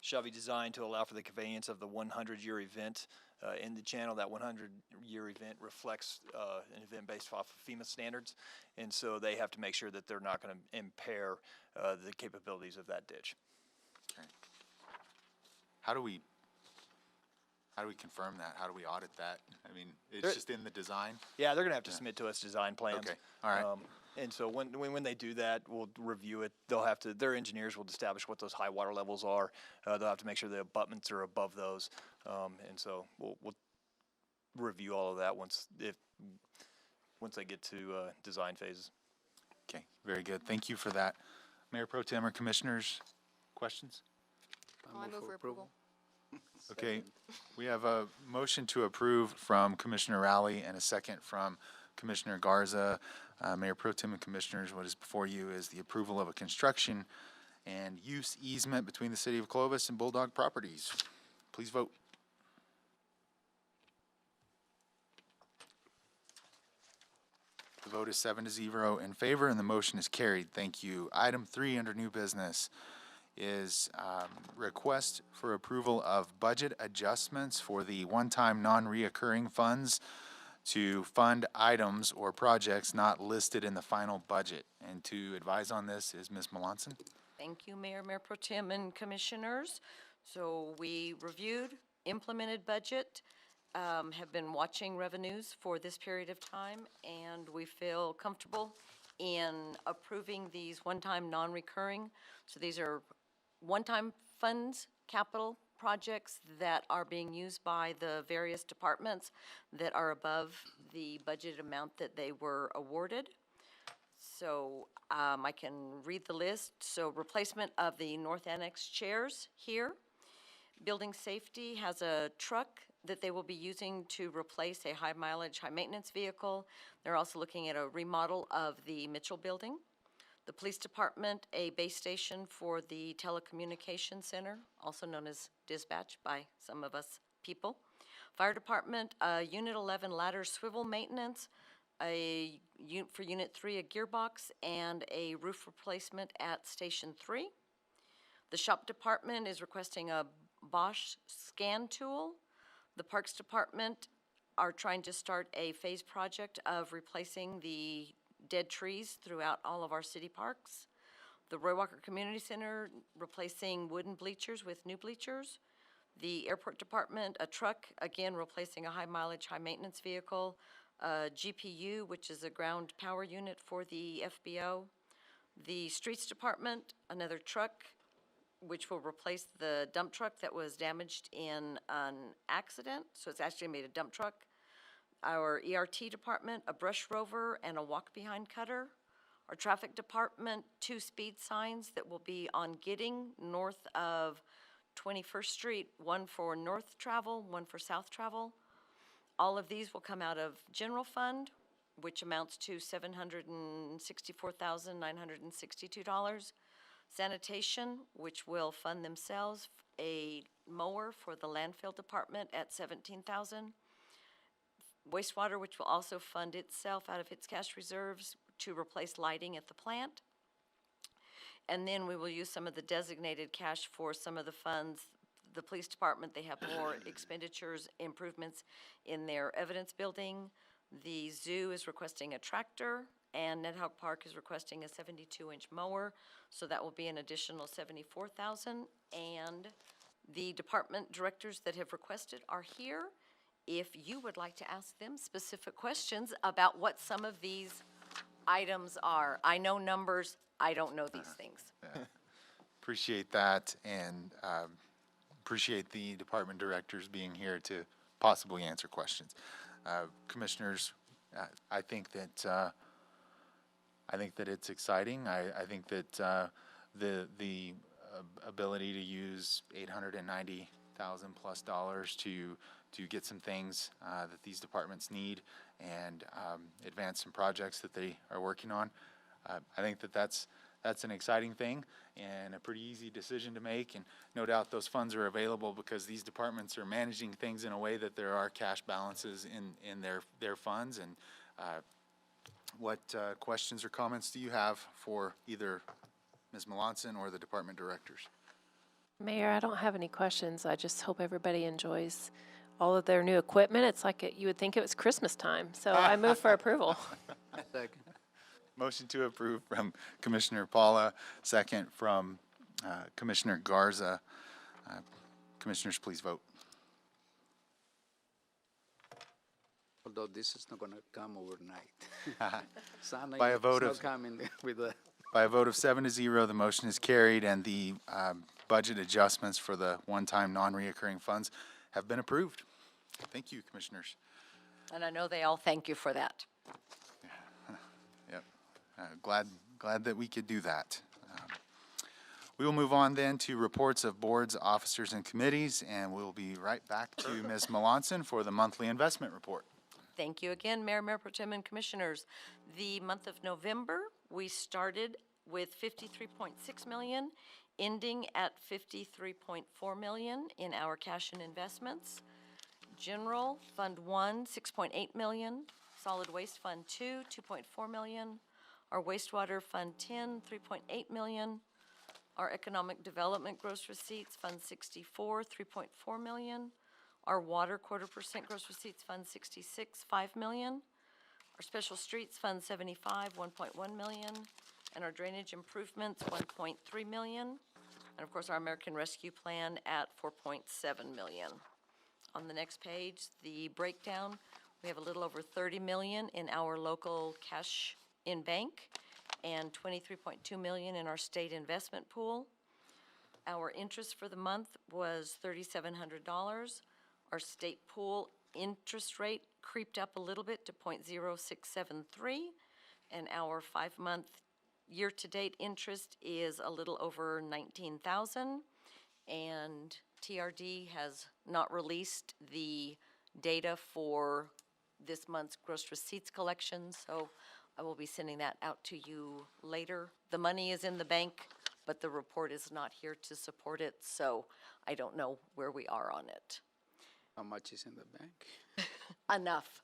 shall be designed to allow for the conveyance of the 100-year event in the channel. That 100-year event reflects an event based off of FEMA standards, and so they have to make sure that they're not going to impair the capabilities of that ditch. Okay. How do we confirm that? How do we audit that? I mean, it's just in the design? Yeah, they're going to have to submit to us design plans. Okay, all right. And so when they do that, we'll review it. Their engineers will establish what those high water levels are. They'll have to make sure the abutments are above those. And so we'll review all of that once they get to design phases. Okay, very good. Thank you for that. Mayor Pro Tem or Commissioners, questions? I move for approval. Okay, we have a motion to approve from Commissioner Rowley and a second from Commissioner Garza. Mayor Pro Tem and Commissioners, what is before you is the approval of a construction and use easement between the City of Clovis and Bulldog Properties. Please vote. The vote is 7-0 in favor, and the motion is carried. Thank you. Item 3 under new business is request for approval of budget adjustments for the one-time non-reoccurring funds to fund items or projects not listed in the final budget. And to advise on this is Ms. Melanson. Thank you, Mayor Pro Tem and Commissioners. So we reviewed, implemented budget, have been watching revenues for this period of time, and we feel comfortable in approving these one-time non-recurring. So these are one-time funds, capital projects that are being used by the various departments that are above the budget amount that they were awarded. So I can read the list. So replacement of the North Annex chairs here. Building safety has a truck that they will be using to replace a high mileage, high maintenance vehicle. They're also looking at a remodel of the Mitchell building. The police department, a base station for the telecommunication center, also known as dispatch by some of us people. Fire department, Unit 11 ladder swivel maintenance, for Unit 3 a gearbox, and a roof replacement at Station 3. The shop department is requesting a Bosch scan tool. The parks department are trying to start a phase project of replacing the dead trees throughout all of our city parks. The Roy Walker Community Center, replacing wooden bleachers with new bleachers. The Airport Department, a truck, again, replacing a high-mileage, high-maintenance vehicle. GPU, which is a ground power unit for the FBO. The Streets Department, another truck, which will replace the dump truck that was damaged in an accident, so it's actually made a dump truck. Our ERT department, a brush rover and a walk-behind cutter. Our traffic department, 2 speed signs that will be on Gidding, north of 21st Street, one for north travel, one for south travel. All of these will come out of general fund, which amounts to $764,962. Sanitation, which will fund themselves, a mower for the landfill department at $17,000. Wastewater, which will also fund itself out of its cash reserves to replace lighting at the plant. And then we will use some of the designated cash for some of the funds. The police department, they have more expenditures, improvements in their evidence building. The zoo is requesting a tractor, and Ned-Hawk Park is requesting a 72-inch mower, so that will be an additional $74,000. And the department directors that have requested are here. If you would like to ask them specific questions about what some of these items are. I know numbers, I don't know these things. Appreciate that, and appreciate the department directors being here to possibly answer questions. Commissioners, I think that it's exciting. I think that the ability to use $890,000+ to get some things that these departments need and advance some projects that they are working on. I think that that's an exciting thing and a pretty easy decision to make. And no doubt those funds are available because these departments are managing things in a way that there are cash balances in their funds. And what questions or comments do you have for either Ms. Melanson or the department directors? Mayor, I don't have any questions. I just hope everybody enjoys all of their new equipment. It's like you would think it was Christmas time. So I move for approval. Second. Motion to approve from Commissioner Paula, second from Commissioner Garza. Commissioners, please vote. Although this is not gonna come overnight. Santa By a is vote not of- coming with the. By a vote of 7-0, the motion is carried, and the budget adjustments for the one-time non-reoccurring funds have been approved. Thank you, Commissioners. And I know they all thank you for that. Yep. Glad that we could do that. We will move on then to reports of boards, officers, and committees, and we'll be right back to Ms. Melanson for the monthly investment report. Thank you again, Mayor, Mayor Pro Tem, and Commissioners. The month of November, we started with $53.6 million, ending at $53.4 million in our cash and investments. General Fund 1, $6.8 million. Solid Waste Fund 2, $2.4 million. Our Wastewater Fund 10, $3.8 million. Our Economic Development Gross Receipts Fund 64, $3.4 million. Our Water Quarter Percent Gross Receipts Fund 66, $5 million. Our Special Streets Fund 75, $1.1 million. And our Drainage Improvements, $1.3 million. And of course, our American Rescue Plan at $4.7 million. On the next page, the breakdown, we have a little over $30 million in our local cash in bank and $23.2 million in our state investment pool. Our interest for the month was $3,700. Our state pool interest rate creeped up a little bit to 0.0673, and our 5-month year-to-date interest is a little over $19,000, and TRD has not released the data for this month's gross receipts collection, so I will be sending that out to you later. The money is in the bank, but the report is not here to support it, so I don't know where we are on it. How much is in the bank? Enough.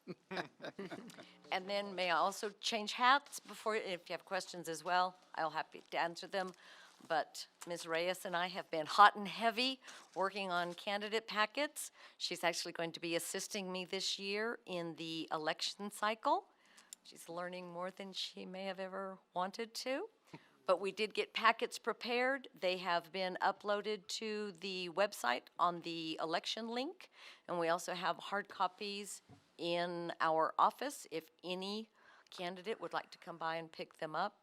And then may I also change hats before, if you have questions as well, I'll happy to answer them. But Ms. Reyes and I have been hot and heavy working on candidate packets. She's actually going to be assisting me this year in the election cycle. She's learning more than she may have ever wanted to. But we did get packets prepared. They have been uploaded to the website on the election link. And we also have hard copies in our office if any candidate would like to come by and pick them up.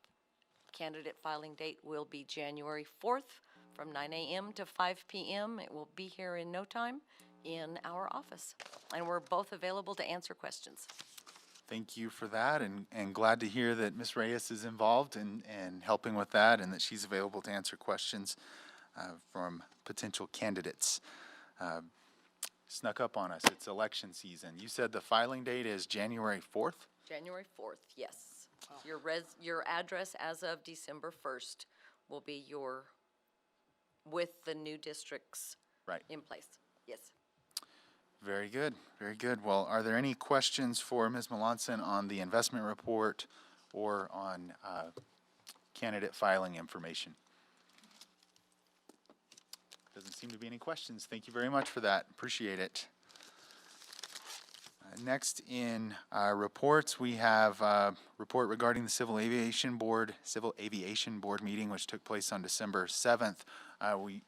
Candidate filing date will be January 4th from 9 a.m. to 5 p.m. It will be here in no time in our office. And we're both available to answer questions. Thank you for that, and glad to hear that Ms. Reyes is involved and helping with that, and that she's available to answer questions from potential candidates. Snuck up on us. It's election season. You said the filing date is January 4th? January 4th, yes. Your address as of December 1st will be with the new districts Right. in place. Yes. Very good, very good. Well, are there any questions for Ms. Melanson on the investment report or on candidate filing information? Doesn't seem to be any questions. Thank you very much for that. Appreciate it. Next in reports, we have a report regarding the Civil Aviation Board meeting, which took place on December 7th.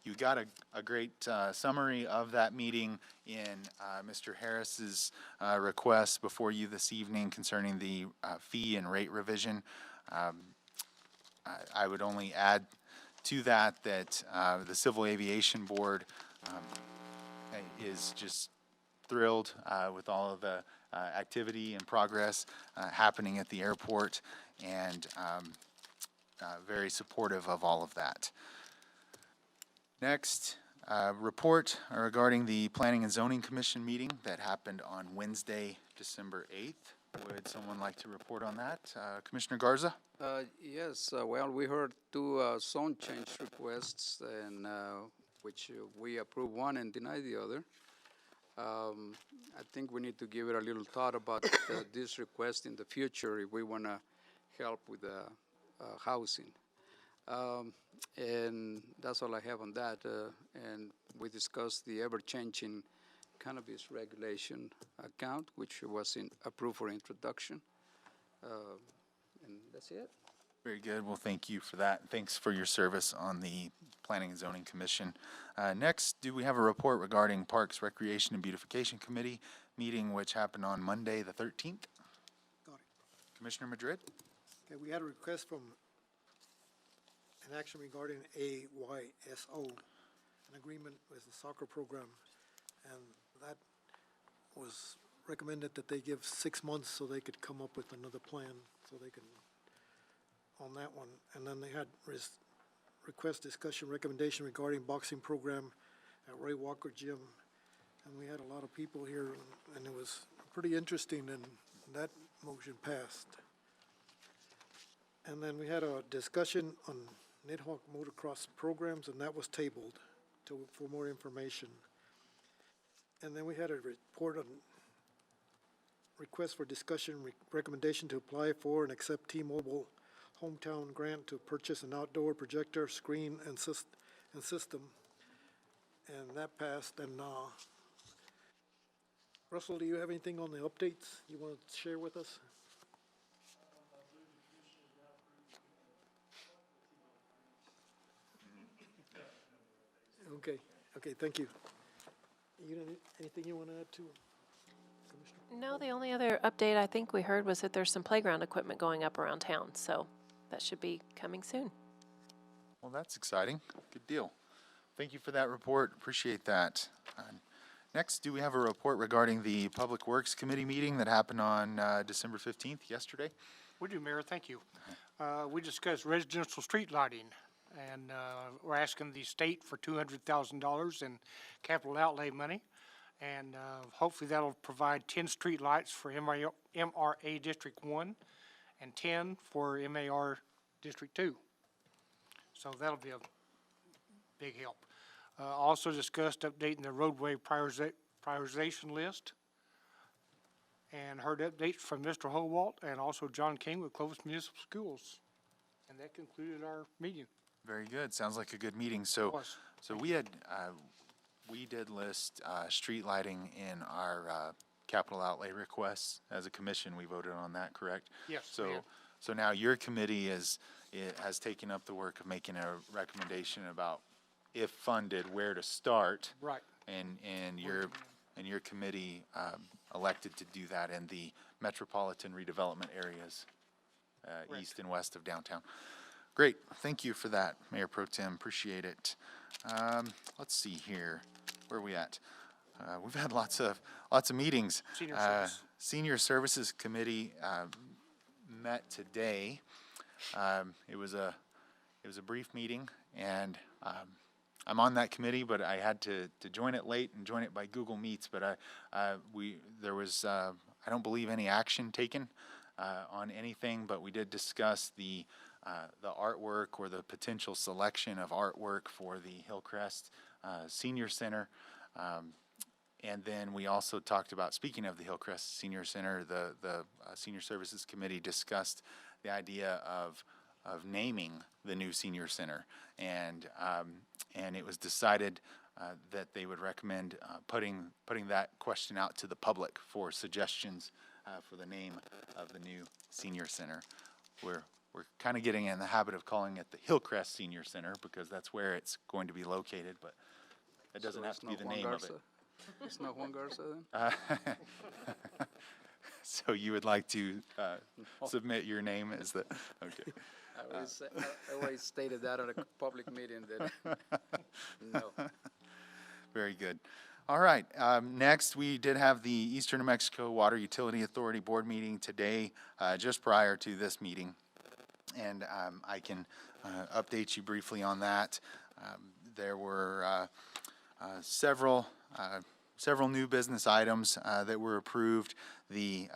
You got a great summary of that meeting in Mr. Harris's request before you this evening concerning the fee and rate revision. I would only add to that the Civil Aviation Board is just thrilled with all of the activity and progress happening at the airport, and very supportive of all of that. Next, report regarding the Planning and Zoning Commission meeting that happened on Wednesday, December 8th. Would someone like to report on that? Commissioner Garza? Yes, well, we heard two zone change requests, and which we approved one and denied the other. I think we need to give it a little thought about this request in the future if we want to help with housing. And that's all I have on that. And we discussed the ever-changing cannabis regulation account, which was approved for introduction. And that's it. Very good. Well, thank you for that. Thanks for your service on the Planning and Zoning Commission. Next, do we have a report regarding Parks, Recreation, and Beautification Committee meeting, which happened on Monday, the 13th? Got it. Commissioner Madrid? Okay, we had a request from an action regarding AYSO, an agreement with the soccer program, and that was recommended that they give 6 months so they could come up with another plan, so they can, on that one. And then they had request discussion recommendation regarding boxing program at Ray Walker Gym, and we had a lot of people here, and it was pretty interesting, and that motion passed. And then we had a discussion on Nidhogg motocross programs, and that was tabled for more information. And then we had a report on request for discussion, recommendation to apply for and accept T-Mobile hometown grant to purchase an outdoor projector, screen, and system. And that passed. And Russell, do you have anything on the updates you want to share with us? Okay, thank you. You know, anything you want to add to, Commissioner? No, the only other update I think we heard was that there's some playground equipment going up around town, so that should be coming soon. Well, that's exciting. Good deal. Thank you for that report. Appreciate that. Next, do we have a report regarding the Public Works Committee meeting that happened on December 15th, yesterday? We do, Mayor, thank you. We discussed residential street lighting, and we're asking the state for $200,000 in capital outlay money, and hopefully that'll provide 10 street lights for MRA District 1 and 10 for MAR District 2. So that'll be a big help. Also discussed updating the roadway prioritization list, and heard updates from Mr. Howalt and also John King with Clovis Municipal Schools. And that concluded our meeting. Very good. Sounds like a good meeting. So we did list street lighting in our capital outlay requests as a commission. We voted on that, correct? Yes, So So now your committee has taken up the work of making a recommendation about, if funded, where to start. Right. And your committee elected to do that in the metropolitan redevelopment areas, east and west of downtown. Great, thank you for that, Mayor Pro Tem, appreciate it. Let's see here, where are we at? We've had lots of meetings. Senior Services Committee met today. It was a brief meeting, and I'm on that committee, but I had to join it late and join it by Google Meets. But there was I don't believe any action taken on anything, but we did discuss the artwork or the potential selection of artwork for the Hillcrest Senior Center. And then we also talked about, speaking of the Hillcrest Senior Center, the Senior Services Committee discussed the idea of naming the new senior center, and it was decided that they would recommend putting that question out to the public for suggestions for the name of the new senior center. We're kind of getting in the habit of calling it the Hillcrest Senior Center because that's where it's going to be located, but it doesn't have to be the name of it. It's not Juan Garza then? So you would like to submit your name as the, okay. I always stated that at a public meeting that, no. Very good. All right, next we did have the Eastern New Mexico Water Utility Authority Board meeting today, just prior to this meeting. And I can update you briefly on that. There were several new business items that were approved. The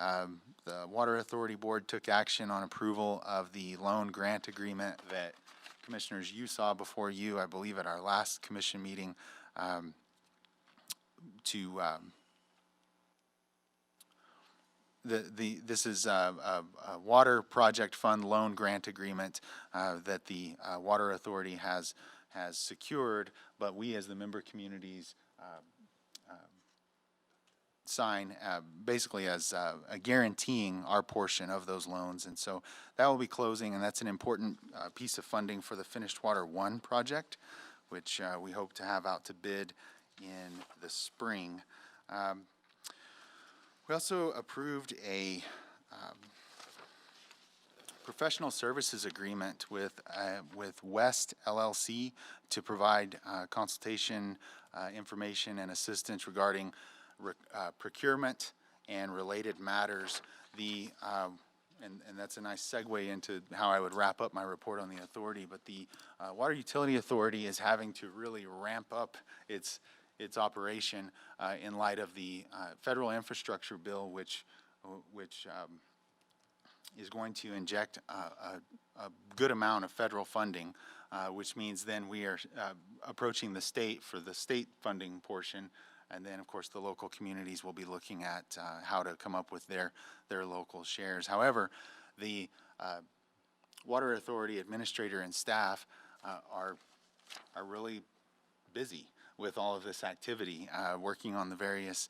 Water Authority Board took action on approval of the loan grant agreement that Commissioners, you saw before you, I believe, at our last commission meeting, this is a water project fund loan grant agreement that the Water Authority has secured, but we as the member communities sign basically as guaranteeing our portion of those loans. And so that will be closing, and that's an important piece of funding for the Finished Water 1 project, which we hope to have out to bid in the spring. We also approved a professional services agreement with West LLC to provide consultation, information, and assistance regarding procurement and related matters. And that's a nice segue into how I would wrap up my report on the authority, but the Water Utility Authority is having to really ramp up its operation in light of the federal infrastructure bill, which is going to inject a good amount of federal funding, which means then we are approaching the state for the state funding portion. And then, of course, the local communities will be looking at how to come up with their local shares. However, the Water Authority administrator and staff are really busy with all of this activity, working on the various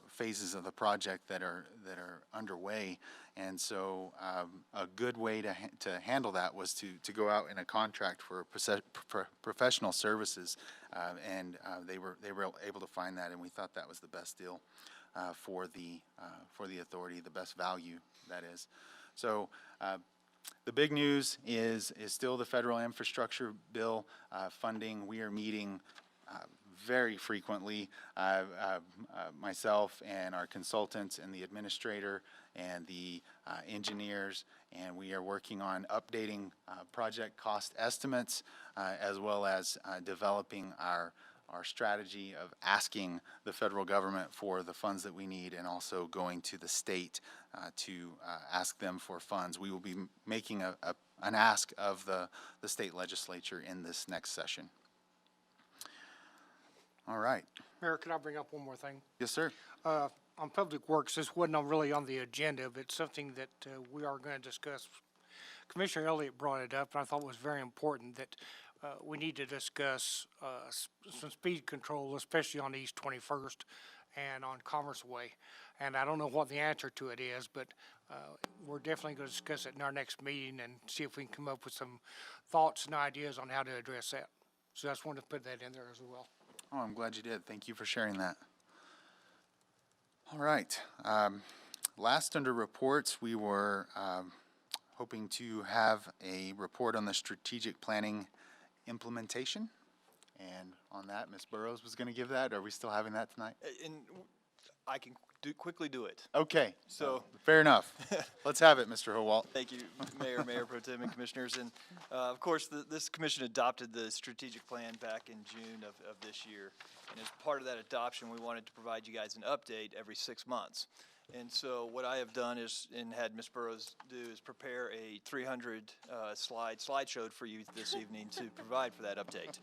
phases of the project that are underway. And so a good way to handle that was to go out in a contract for professional services, and they were able to find that, and we thought that was the best deal for the authority, the best value, that is. So the big news is still the federal infrastructure bill funding. We are meeting very frequently, myself and our consultants and the administrator and the engineers, and we are working on updating project cost estimates as well as developing our strategy of asking the federal government for the funds that we need, and also going to the state to ask them for funds. We will be making an ask of the state legislature in this next session. All right. Mayor, could I bring up one more thing? Yes, sir. On Public Works, this wasn't really on the agenda, but it's something that we are going to discuss. Commissioner Elliott brought it up, and I thought it was very important that we need to discuss some speed control, especially on East 21st and on Commerce Way. And I don't know what the answer to it is, but we're definitely going to discuss it in our next meeting and see if we can come up with some thoughts and ideas on how to address that. So I just wanted to put that in there as well. Oh, I'm glad you did. Thank you for sharing that. All right. Last under reports, we were hoping to have a report on the strategic planning implementation. And on that, Ms. Burrows was going to give that. Are we still having that tonight? And I can quickly do it. Okay. So fair enough. Let's have it, Mr. Howalt. Thank you, Mayor Pro Tem and Commissioners. And of course, this commission adopted the strategic plan back in June of this year. And as part of that adoption, we wanted to provide you guys an update every 6 months. And so what I have done is, and had Ms. Burrows do, is prepare a 300 slideshow for you this evening to provide for that update.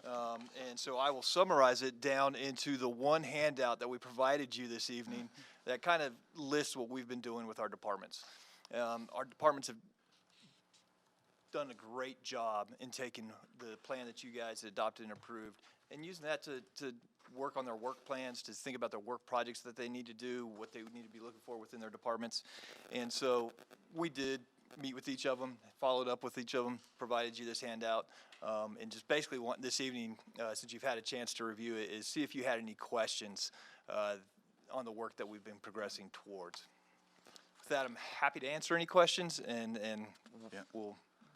And so I will summarize it down into the one handout that we provided you this evening that kind of lists what we've been doing with our departments. Our departments have done a great job in taking the plan that you guys adopted and approved and using that to work on their work plans, to think about their work projects that they need to do, what they need to be looking for within their departments. And so we did meet with each of them, followed up with each of them, provided you this handout, and just basically want this evening, since you've had a chance to review it, is see if you had any questions on the work that we've been progressing towards. With that, I'm happy to answer any questions, and we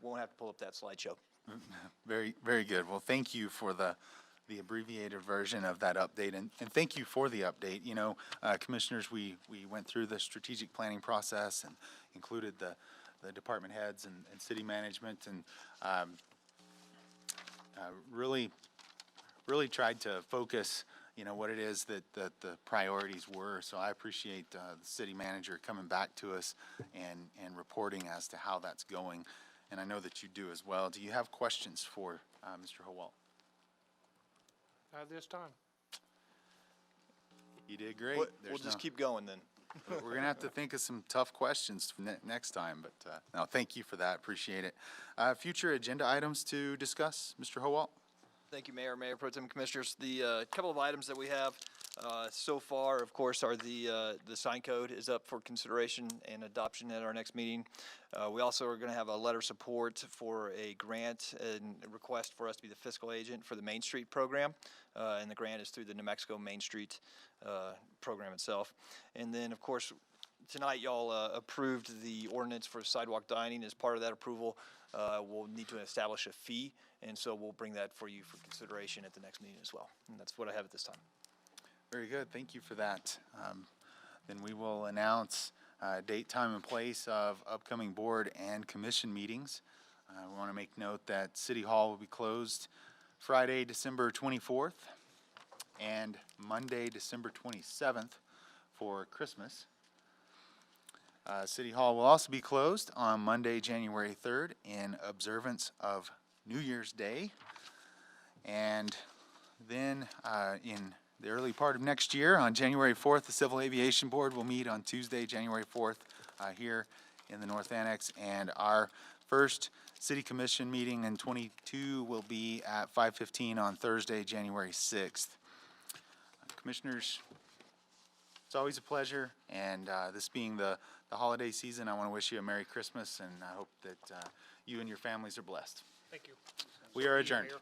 won't have to pull up that slideshow. Very, very good. Well, thank you for the abbreviated version of that update, and thank you for the update. You know, commissioners, we went through the strategic planning process and included the department heads and city management, and really tried to focus, you know, what it is that the priorities were. So I appreciate the city manager coming back to us and reporting as to how that's going, and I know that you do as well. Do you have questions for Mr. Howalt? This time. You did great. We'll just keep going then. We're going to have to think of some tough questions for next time, but no, thank you for that. Appreciate it. Future agenda items to discuss, Mr. Howalt? Thank you, Mayor Pro Tem Commissioners. The couple of items that we have so far, of course, are the sign code is up for consideration and adoption at our next meeting. We also are going to have a letter of support for a grant and a request for us to be the fiscal agent for the Main Street program. And the grant is through the New Mexico Main Street program itself. And then, of course, tonight y'all approved the ordinance for sidewalk dining. As part of that approval, we'll need to establish a fee, and so we'll bring that for you for consideration at the next meeting as well. And that's what I have at this time. Very good. Thank you for that. Then we will announce date, time, and place of upcoming board and commission meetings. We want to make note that City Hall will be closed Friday, December 24th, and Monday, December 27th for Christmas. City Hall will also be closed on Monday, January 3rd in observance of New Year's Day. And then in the early part of next year, on January 4th, the Civil Aviation Board will meet on Tuesday, January 4th, here in the North Annex. And our first City Commission meeting in 22 will be at 5:15 on Thursday, January 6th. Commissioners, it's always a pleasure, and this being the holiday season, I want to wish you a Merry Christmas, and I hope that you and your families are blessed. Thank you. We are adjourned. Mayor.